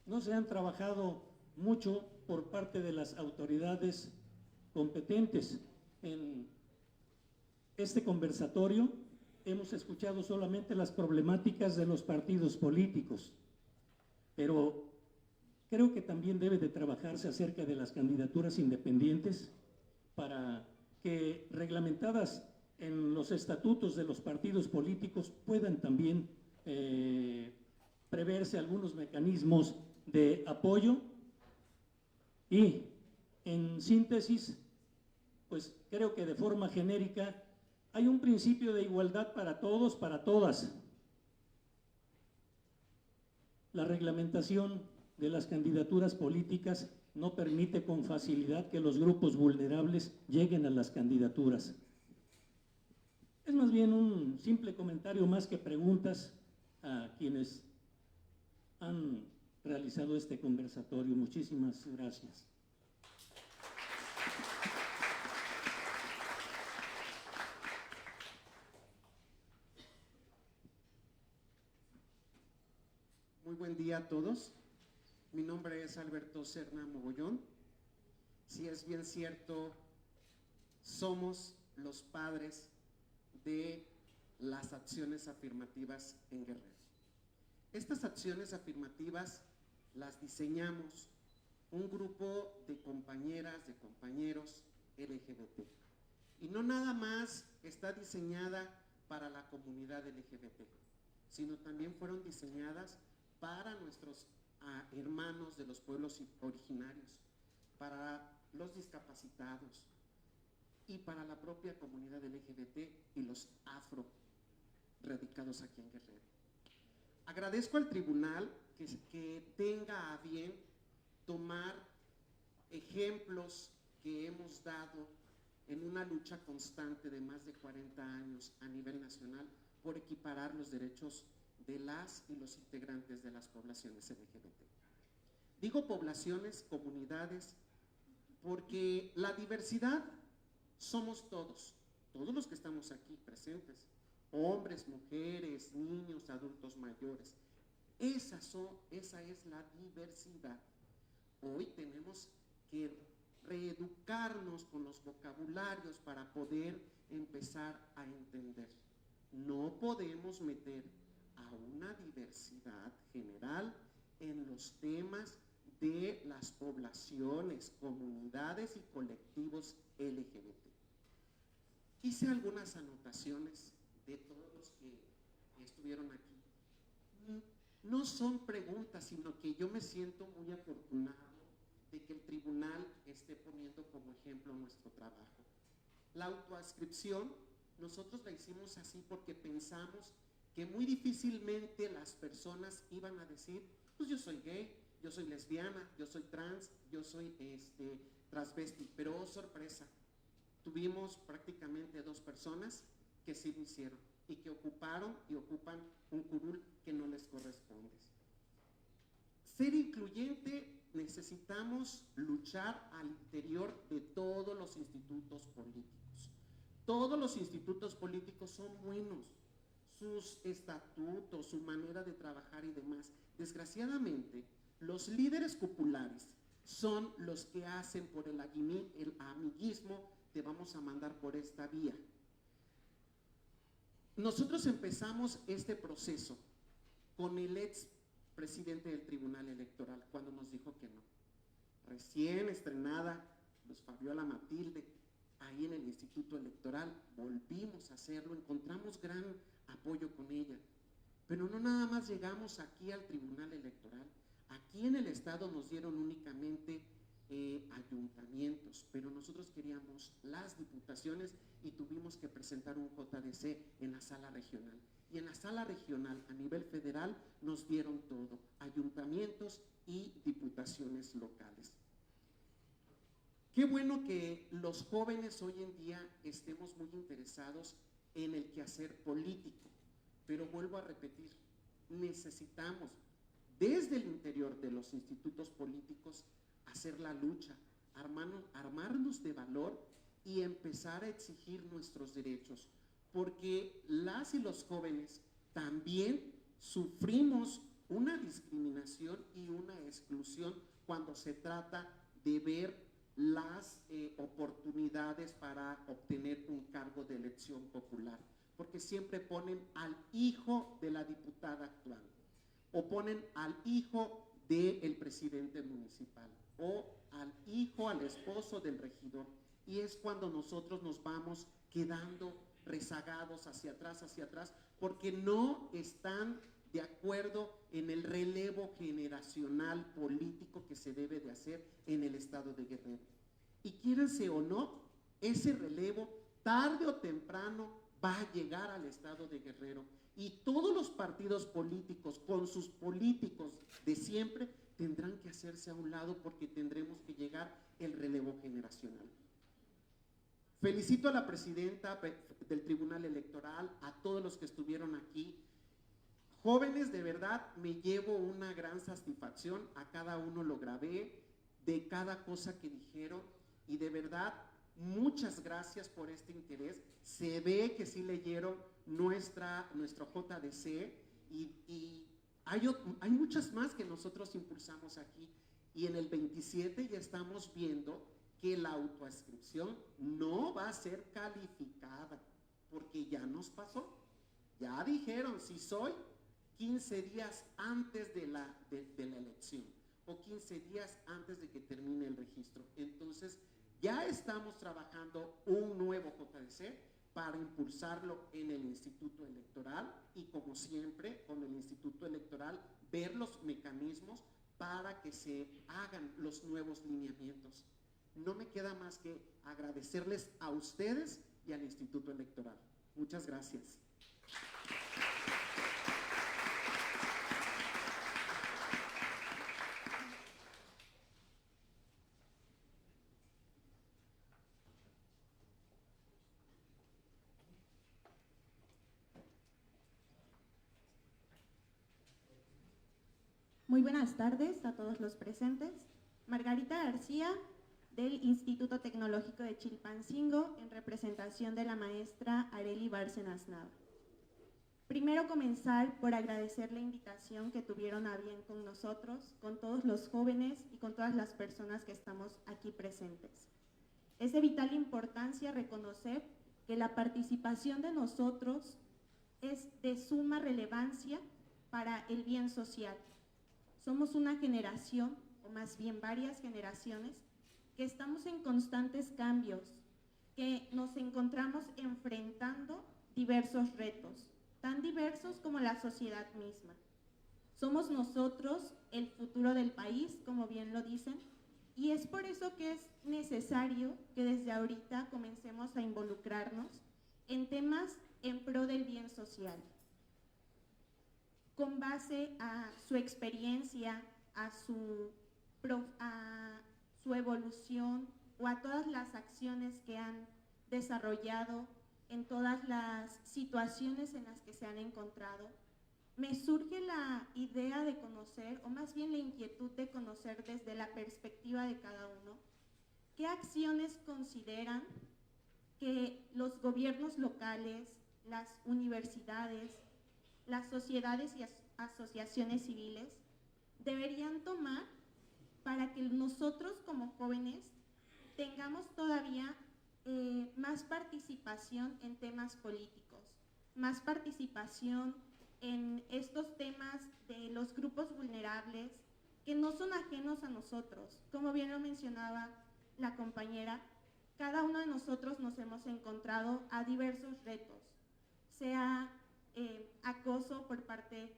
no se han trabajado mucho por parte de las autoridades competentes. En este conversatorio hemos escuchado solamente las problemáticas de los partidos políticos, pero creo que también debe de trabajarse acerca de las candidaturas independientes para que, reglamentadas en los estatutos de los partidos políticos, puedan también preverse algunos mecanismos de apoyo. Y en síntesis, pues creo que de forma genérica hay un principio de igualdad para todos, para todas. La reglamentación de las candidaturas políticas no permite con facilidad que los grupos vulnerables lleguen a las candidaturas. Es más bien un simple comentario más que preguntas a quienes han realizado este conversatorio. Muchísimas gracias. Muy buen día a todos. Mi nombre es Alberto Serna Mogollón. Si es bien cierto, somos los padres de las acciones afirmativas en Guerrero. Estas acciones afirmativas las diseñamos un grupo de compañeras, de compañeros LGBT. Y no nada más está diseñada para la comunidad LGBT, sino también fueron diseñadas para nuestros hermanos de los pueblos originarios, para los discapacitados y para la propia comunidad LGBT y los afro radicados aquí en Guerrero. Agradezco al tribunal que tenga a bien tomar ejemplos que hemos dado en una lucha constante de más de 40 años a nivel nacional por equiparar los derechos de las y los integrantes de las poblaciones LGBT. Digo poblaciones, comunidades, porque la diversidad somos todos los que estamos aquí presentes, hombres, mujeres, niños, adultos mayores. Esa es la diversidad. Hoy tenemos que reeducarnos con los vocabularios para poder empezar a entender. No podemos meter a una diversidad general en los temas de las poblaciones, comunidades y colectivos LGBT. Hice algunas anotaciones de todos los que estuvieron aquí. No son preguntas, sino que yo me siento muy afortunado de que el tribunal esté poniendo como ejemplo nuestro trabajo. La autoadscripción, nosotros la hicimos así porque pensamos que muy difícilmente las personas iban a decir, pues yo soy gay, yo soy lesbiana, yo soy trans, yo soy transvesti, pero oh sorpresa, tuvimos prácticamente 2 personas que sí lo hicieron y que ocuparon y ocupan un curul que no les corresponde. Ser incluyente, necesitamos luchar al interior de todos los institutos políticos. Todos los institutos políticos son buenos, sus estatutos, su manera de trabajar y demás. Desgraciadamente, los líderes populares son los que hacen por el amiguismo, te vamos a mandar por esta vía. Nosotros empezamos este proceso con el ex presidente del Tribunal Electoral cuando nos dijo que no. Recién estrenada, Luz Fabiola Matilde, ahí en el Instituto Electoral, volvimos a hacerlo, encontramos gran apoyo con ella. Pero no nada más llegamos aquí al Tribunal Electoral. Aquí en el Estado nos dieron únicamente ayuntamientos, pero nosotros queríamos las diputaciones y tuvimos que presentar un JDC en la sala regional. Y en la sala regional a nivel federal nos dieron todo, ayuntamientos y diputaciones locales. Qué bueno que los jóvenes hoy en día estemos muy interesados en el quehacer político, pero vuelvo a repetir, necesitamos desde el interior de los institutos políticos hacer la lucha, armarnos de valor y empezar a exigir nuestros derechos, porque las y los jóvenes también sufrimos una discriminación y una exclusión cuando se trata de ver las oportunidades para obtener un cargo de elección popular, porque siempre ponen al hijo de la diputada actual, o ponen al hijo del presidente municipal, o al hijo, al esposo del regidor, y es cuando nosotros nos vamos quedando rezagados hacia atrás, porque no están de acuerdo en el relevo generacional político que se debe de hacer en el estado de Guerrero. Y quírense o no, ese relevo tarde o temprano va a llegar al estado de Guerrero, y todos los partidos políticos con sus políticos de siempre tendrán que hacerse a un lado, porque tendremos que llegar el relevo generacional. Felicito a la presidenta del Tribunal Electoral, a todos los que estuvieron aquí. Jóvenes, de verdad, me llevo una gran satisfacción, a cada uno lo grabé, de cada cosa que dijeron, y de verdad, muchas gracias por este interés. Se ve que sí leyeron nuestro JDC, y hay muchas más que nosotros impulsamos aquí, y en el 27 ya estamos viendo que la autoascripción no va a ser calificada, porque ya nos pasó. Ya dijeron, si soy 15 días antes de la elección, o 15 días antes de que termine el registro. Entonces, ya estamos trabajando un nuevo JDC para impulsarlo en el Instituto Electoral, y como siempre, con el Instituto Electoral, ver los mecanismos para que se hagan los nuevos lineamientos. No me queda más que agradecerles a ustedes y al Instituto Electoral. Muchas gracias. Muy buenas tardes a todos los presentes. Margarita García, del Instituto Tecnológico de Chilpancingo, en representación de la maestra Arely Bárcenas Nava. Primero comenzar por agradecer la invitación que tuvieron a bien con nosotros, con todos los jóvenes y con todas las personas que estamos aquí presentes. Es de vital importancia reconocer que la participación de nosotros es de suma relevancia para el bien social. Somos una generación, o más bien varias generaciones, que estamos en constantes cambios, que nos encontramos enfrentando diversos retos, tan diversos como la sociedad misma. Somos nosotros el futuro del país, como bien lo dicen, y es por eso que es necesario que desde ahorita comencemos a involucrarnos en temas en pro del bien social. Con base a su experiencia, a su evolución, o a todas las acciones que han desarrollado en todas las situaciones en las que se han encontrado, me surge la idea de conocer, o más bien la inquietud de conocer desde la perspectiva de cada uno, qué acciones consideran que los gobiernos locales, las universidades, las sociedades y asociaciones civiles deberían tomar para que nosotros como jóvenes tengamos todavía más participación en temas políticos, más participación en estos temas de los grupos vulnerables que no son ajenos a nosotros. Como bien lo mencionaba la compañera, cada uno de nosotros nos hemos encontrado a diversos retos, sea acorde acoso por parte,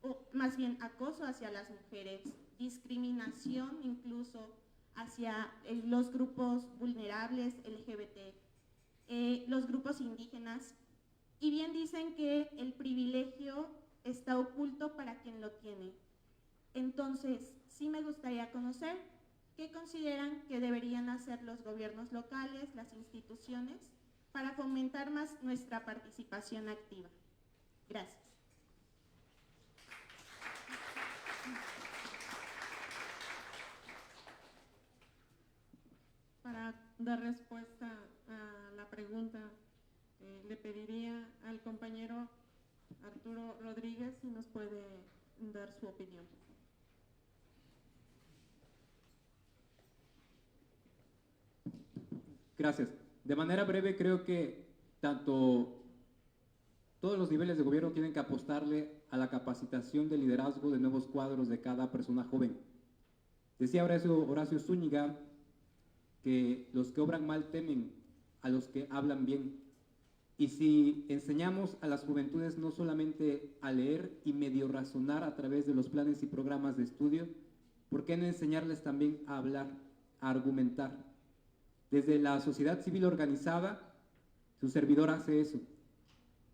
o más bien acoso hacia las mujeres, discriminación incluso hacia los grupos vulnerables, LGBT, los grupos indígenas, y bien dicen que el privilegio está oculto para quien lo tiene. Entonces, sí me gustaría conocer qué consideran que deberían hacer los gobiernos locales, las instituciones, para fomentar más nuestra participación activa. Gracias. Para dar respuesta a la pregunta, le pediría al compañero Arturo Rodríguez si nos puede dar su opinión. Gracias. De manera breve, creo que todos los niveles de gobierno tienen que apostarle a la capacitación de liderazgo de nuevos cuadros de cada persona joven. Decía Horacio Zúñiga que los que obran mal temen a los que hablan bien. Y si enseñamos a las juventudes no solamente a leer y medio razonar a través de los planes y programas de estudio, ¿por qué no enseñarles también a hablar, a argumentar? Desde la sociedad civil organizada, su servidor hace eso.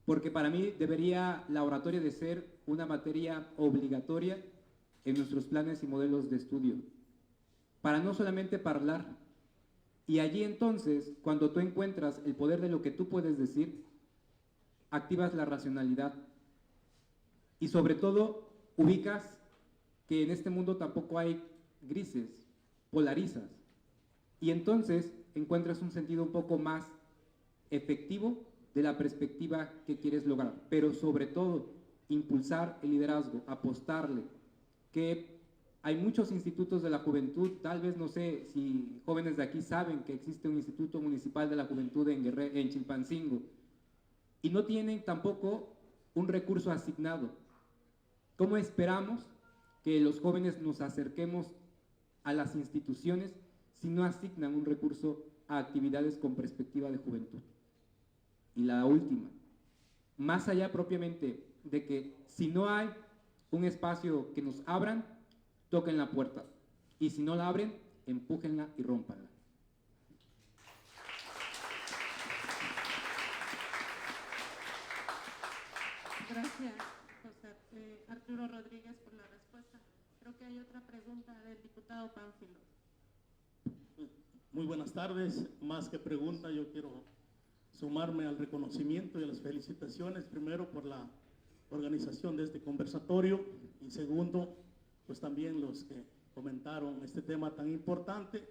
Porque para mí debería la oratoria de ser una materia obligatoria en nuestros planes y modelos de estudio. Para no solamente hablar. Y allí entonces, cuando tú encuentras el poder de lo que tú puedes decir, activas la racionalidad. Y sobre todo, ubicas que en este mundo tampoco hay grises, polarizas. Y entonces encuentras un sentido un poco más efectivo de la perspectiva que quieres lograr. Pero sobre todo, impulsar el liderazgo, apostarle, que hay muchos institutos de la juventud, tal vez no sé si jóvenes de aquí saben que existe un Instituto Municipal de la Juventud en Chilpancingo, y no tienen tampoco un recurso asignado. ¿Cómo esperamos que los jóvenes nos acerquemos a las instituciones si no asignan un recurso a actividades con perspectiva de juventud? Y la última, más allá propiamente de que si no hay un espacio que nos abran, toquen la puerta, y si no la abren, empújenla y rómpanla. Gracias, José Arturo Rodríguez, por la respuesta. Creo que hay otra pregunta del diputado Pánfilo. Muy buenas tardes. Más que pregunta, yo quiero sumarme al reconocimiento y a las felicitaciones, primero por la organización de este conversatorio, y segundo, pues también los que comentaron este tema tan importante.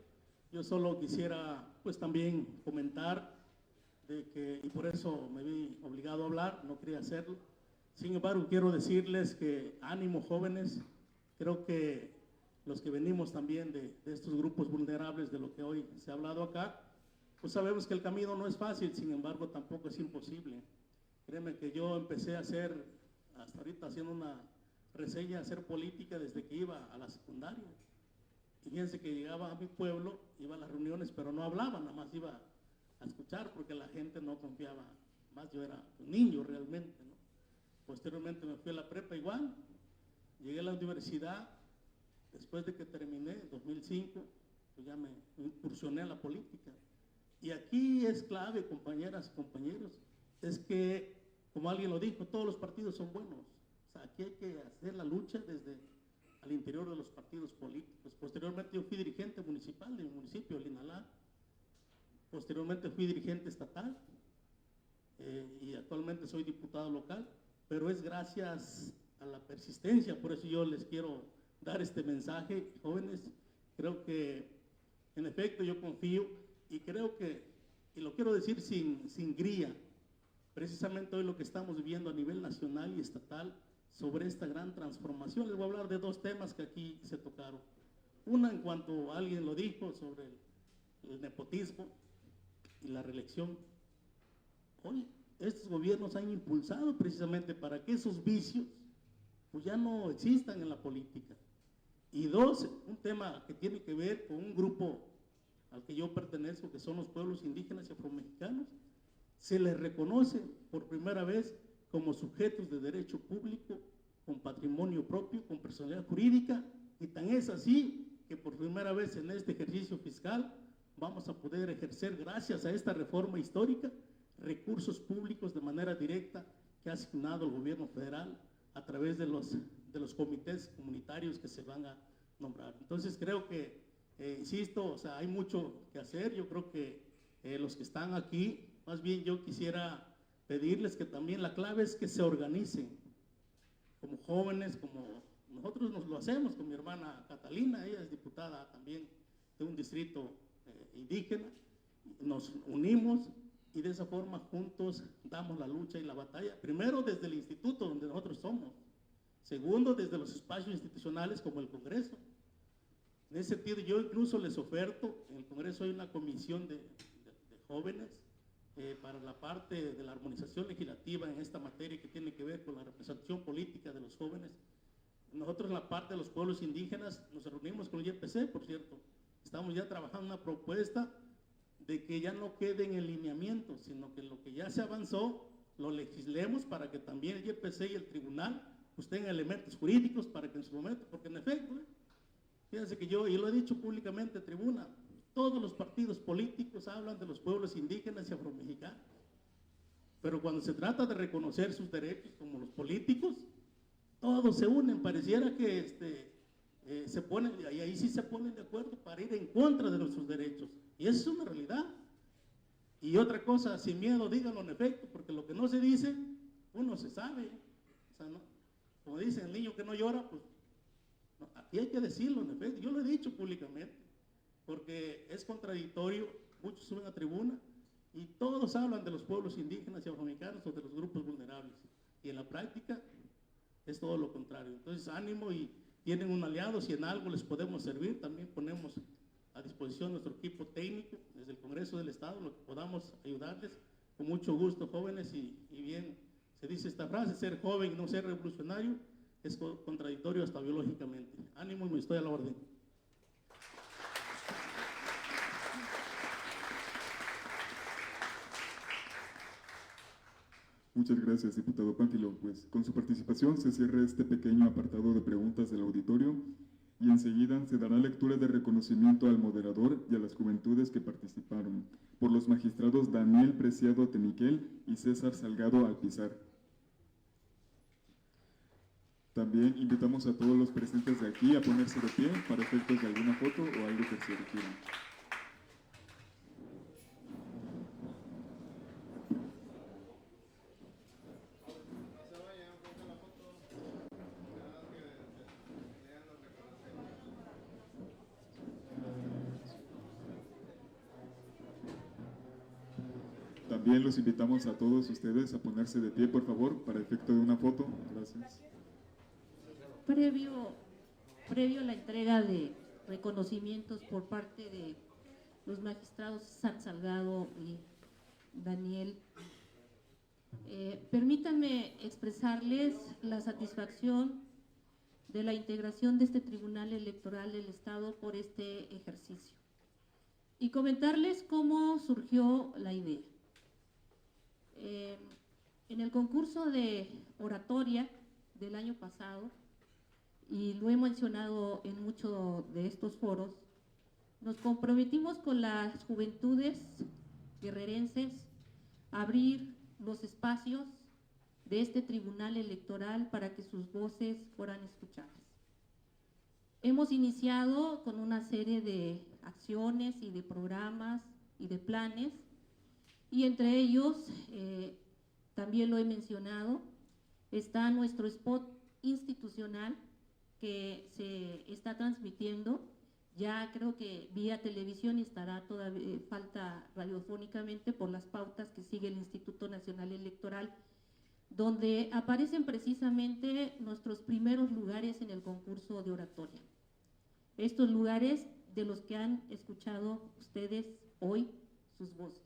Yo solo quisiera pues también comentar de que, y por eso me vi obligado a hablar, no quería hacerlo. Sin embargo, quiero decirles que ánimo, jóvenes. Creo que los que venimos también de estos grupos vulnerables de lo que hoy se ha hablado acá, pues sabemos que el camino no es fácil, sin embargo tampoco es imposible. Créeme que yo empecé a hacer, hasta ahorita haciendo una reseña, a hacer política desde que iba a la secundaria. Y fíjense que llegaba a mi pueblo, iba a las reuniones, pero no hablaba, nada más iba a escuchar porque la gente no confiaba más. Yo era un niño realmente, ¿no? Posteriormente me fui a la prepa igual, llegué a la universidad, después de que terminé, en 2005, pues ya me incursioné a la política. Y aquí es clave, compañeras y compañeros, es que, como alguien lo dijo, todos los partidos son buenos. O sea, aquí hay que hacer la lucha desde al interior de los partidos políticos. Posteriormente yo fui dirigente municipal del municipio de Linalá. Posteriormente fui dirigente estatal y actualmente soy diputado local. Pero es gracias a la persistencia, por eso yo les quiero dar este mensaje, jóvenes. Creo que, en efecto, yo confío y creo que, y lo quiero decir sin gría, precisamente hoy lo que estamos viviendo a nivel nacional y estatal sobre esta gran transformación. Les voy a hablar de dos temas que aquí se tocaron. Una, en cuanto alguien lo dijo, sobre el nepotismo y la reelección. Hoy estos gobiernos han impulsado precisamente para que esos vicios pues ya no existan en la política. Y dos, un tema que tiene que ver con un grupo al que yo pertenezco, que son los pueblos indígenas y afromexicanos. Se les reconoce por primera vez como sujetos de derecho público, con patrimonio propio, con personalidad jurídica, y tan es así que por primera vez en este ejercicio fiscal vamos a poder ejercer, gracias a esta reforma histórica, recursos públicos de manera directa que ha asignado el gobierno federal a través de los comités comunitarios que se van a nombrar. Entonces creo que, insisto, o sea, hay mucho que hacer. Yo creo que los que están aquí, más bien yo quisiera pedirles que también la clave es que se organicen como jóvenes, como nosotros nos lo hacemos con mi hermana Catalina, ella es diputada también de un distrito indígena, nos unimos y de esa forma juntos damos la lucha y la batalla, primero desde el instituto donde nosotros somos, segundo desde los espacios institucionales como el Congreso. En ese sentido yo incluso les oferto, en el Congreso hay una comisión de jóvenes para la parte de la armonización legislativa en esta materia que tiene que ver con la representación política de los jóvenes. Nosotros en la parte de los pueblos indígenas nos reunimos con el YPC, por cierto, estamos ya trabajando una propuesta de que ya no quede en el lineamiento, sino que lo que ya se avanzó lo legislemos para que también el YPC y el tribunal pues tengan elementos jurídicos para que en su momento, porque en efecto, fíjense que yo, y lo he dicho públicamente en tribuna, todos los partidos políticos hablan de los pueblos indígenas y afromexicanos, pero cuando se trata de reconocer sus derechos como los políticos, todos se unen, pareciera que se ponen, y ahí sí se ponen de acuerdo para ir en contra de nuestros derechos, y eso es una realidad. Y otra cosa, sin miedo, díganlo en efecto, porque lo que no se dice, uno se sabe, o sea, ¿no? Como dicen, el niño que no llora, pues, no, aquí hay que decirlo en efecto, yo lo he dicho públicamente, porque es contradictorio, muchos suben a tribuna, y todos hablan de los pueblos indígenas y afroamericanos o de los grupos vulnerables, y en la práctica es todo lo contrario. Entonces, ánimo, y tienen un aliado, si en algo les podemos servir, también ponemos a disposición nuestro equipo técnico desde el Congreso del Estado, lo que podamos ayudarles, con mucho gusto, jóvenes, y bien, se dice esta frase, ser joven y no ser revolucionario, es contradictorio hasta biológicamente. Ánimo y me estoy a la orden. Muchas gracias, diputado Pánfilo. Pues con su participación se cierra este pequeño apartado de preguntas del auditorio y enseguida se dará lectura de reconocimiento al moderador y a las juventudes que participaron, por los magistrados Daniel Preciado Temiquel y César Salgado Alpizar. También invitamos a todos los presentes de aquí a ponerse de pie para efectos de alguna foto o algo que se requiera. También los invitamos a todos ustedes a ponerse de pie, por favor, para efecto de una foto. Gracias. Previo a la entrega de reconocimientos por parte de los magistrados César Salgado y Daniel, permítanme expresarles la satisfacción de la integración de este Tribunal Electoral del Estado por este ejercicio y comentarles cómo surgió la idea. En el concurso de oratoria del año pasado, y lo he mencionado en muchos de estos foros, nos comprometimos con las juventudes guerrerenses a abrir los espacios de este tribunal electoral para que sus voces fueran escuchadas. Hemos iniciado con una serie de acciones y de programas y de planes, y entre ellos, también lo he mencionado, está nuestro spot institucional que se está transmitiendo, ya creo que vía televisión, y estará todavía, falta radiofónicamente por las pautas que sigue el Instituto Nacional Electoral, donde aparecen precisamente nuestros primeros lugares en el concurso de oratoria. Estos lugares de los que han escuchado ustedes hoy sus voces.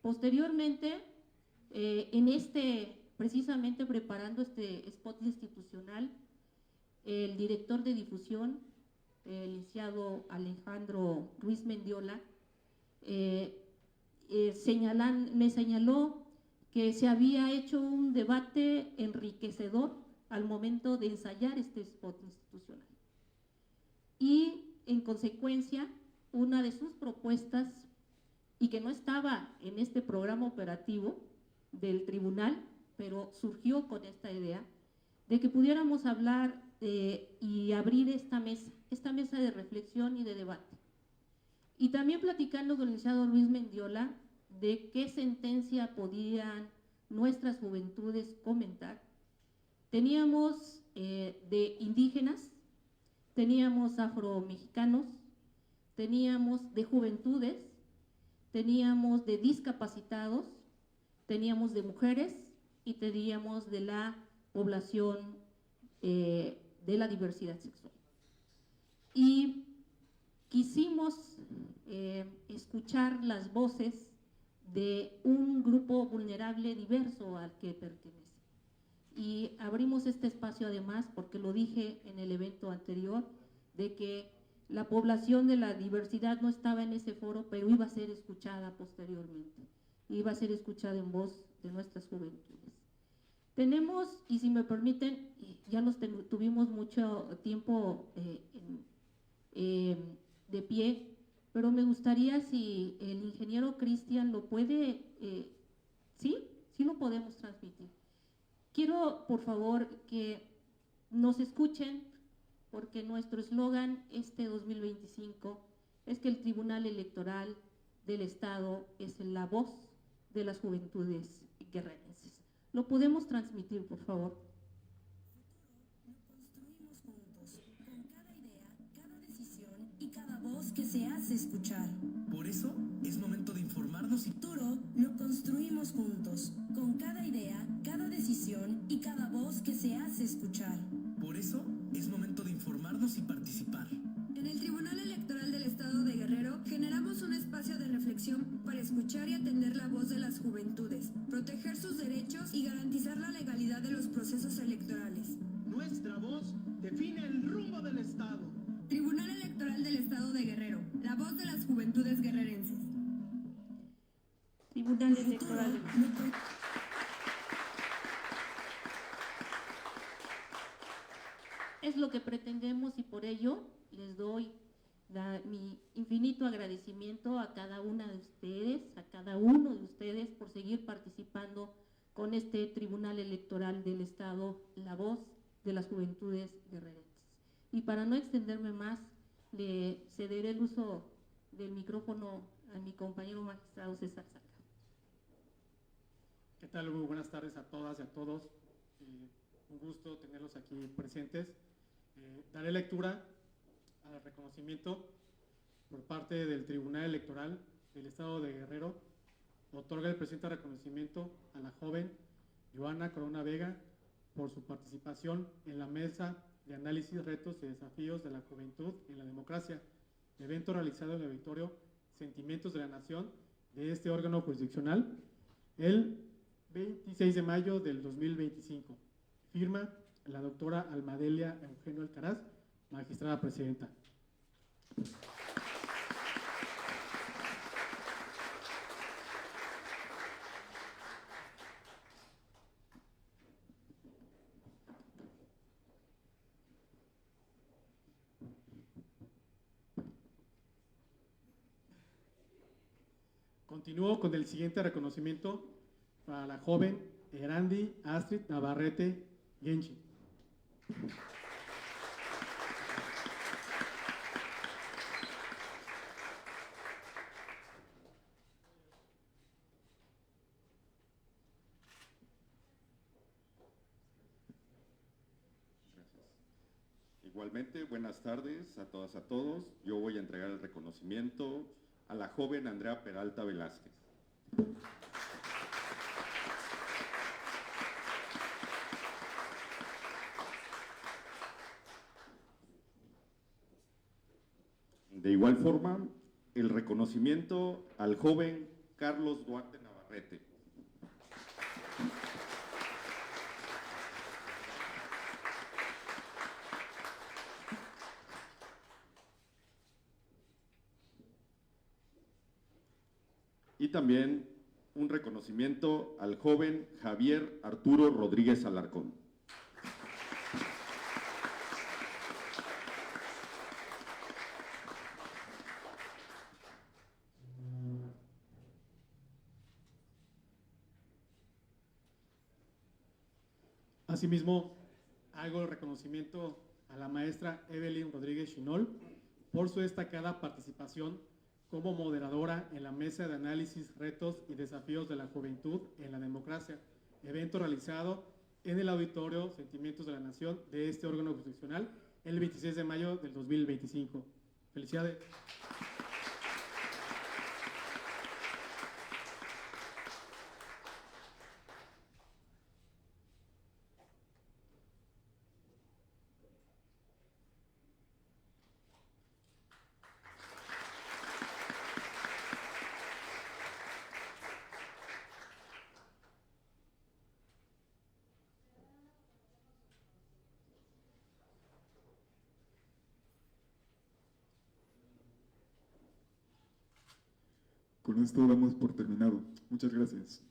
Posteriormente, precisamente preparando este spot institucional, el director de difusión, el licenciado Alejandro Ruiz Mendiola, me señaló que se había hecho un debate enriquecedor al momento de ensayar este spot institucional. Y en consecuencia, una de sus propuestas, y que no estaba en este programa operativo del tribunal, pero surgió con esta idea, de que pudiéramos hablar y abrir esta mesa de reflexión y de debate. Y también platicando con el licenciado Luis Mendiola de qué sentencia podían nuestras juventudes comentar. Teníamos de indígenas, teníamos afromexicanos, teníamos de juventudes, teníamos de discapacitados, teníamos de mujeres y teníamos de la población de la diversidad sexual. Y quisimos escuchar las voces de un grupo vulnerable diverso al que pertenece. Y abrimos este espacio además, porque lo dije en el evento anterior, de que la población de la diversidad no estaba en ese foro, pero iba a ser escuchada posteriormente, iba a ser escuchada en voz de nuestras juventudes. Tenemos, y si me permiten, ya los tuvimos mucho tiempo de pie, pero me gustaría si el ingeniero Cristian lo puede, sí lo podemos transmitir. Quiero, por favor, que nos escuchen, porque nuestro eslogan este 2025 es que el Tribunal Electoral del Estado es la voz de las juventudes guerrerenses. ¿Lo podemos transmitir, por favor? Voz que se hace escuchar. Por eso es momento de informarnos y futuro lo construimos juntos, con cada idea, cada decisión y cada voz que se hace escuchar. Por eso es momento de informarnos y participar. En el Tribunal Electoral del Estado de Guerrero generamos un espacio de reflexión para escuchar y atender la voz de las juventudes, proteger sus derechos y garantizar la legalidad de los procesos electorales. Nuestra voz define el rumbo del Estado. Tribunal Electoral del Estado de Guerrero, la voz de las juventudes guerrerenses. Tribunal Electoral. Es lo que pretendemos y por ello les doy mi infinito agradecimiento a cada una de ustedes, a cada uno de ustedes por seguir participando con este Tribunal Electoral del Estado, la voz de las juventudes guerrerenses. Y para no extenderme más, le cederé el uso del micrófono a mi compañero magistrado César Salgado. ¿Qué tal? Muy buenas tardes a todas y a todos. Un gusto tenerlos aquí presentes. Daré lectura al reconocimiento por parte del Tribunal Electoral del Estado de Guerrero. Otorga el presente reconocimiento a la joven Joana Corona Vega por su participación en la mesa de análisis, retos y desafíos de la juventud en la democracia, evento realizado en el auditorio Sentimientos de la Nación de este órgano jurisdiccional el 26 de mayo del 2025. Firma la doctora Almadelia Eugenio Alcaraz, magistrada presidenta. Continúo con el siguiente reconocimiento para la joven Erandi Astrid Navarrete Genchi. Igualmente, buenas tardes a todas, a todos. Yo voy a entregar el reconocimiento a la joven Andrea Peralta Velázquez. De igual forma, el reconocimiento al joven Carlos Duarte Navarrete. Y también un reconocimiento al joven Javier Arturo Rodríguez Alarcón. Asimismo, hago el reconocimiento a la maestra Evelyn Rodríguez Chinol por su destacada participación como moderadora en la Mesa de Análisis, Retos y Desafíos de la Juventud en la Democracia, evento realizado en el Auditorio Sentimientos de la Nación de este órgano constitucional el 26 de mayo del 2025. Felicidades. Con esto damos por terminado. Muchas gracias.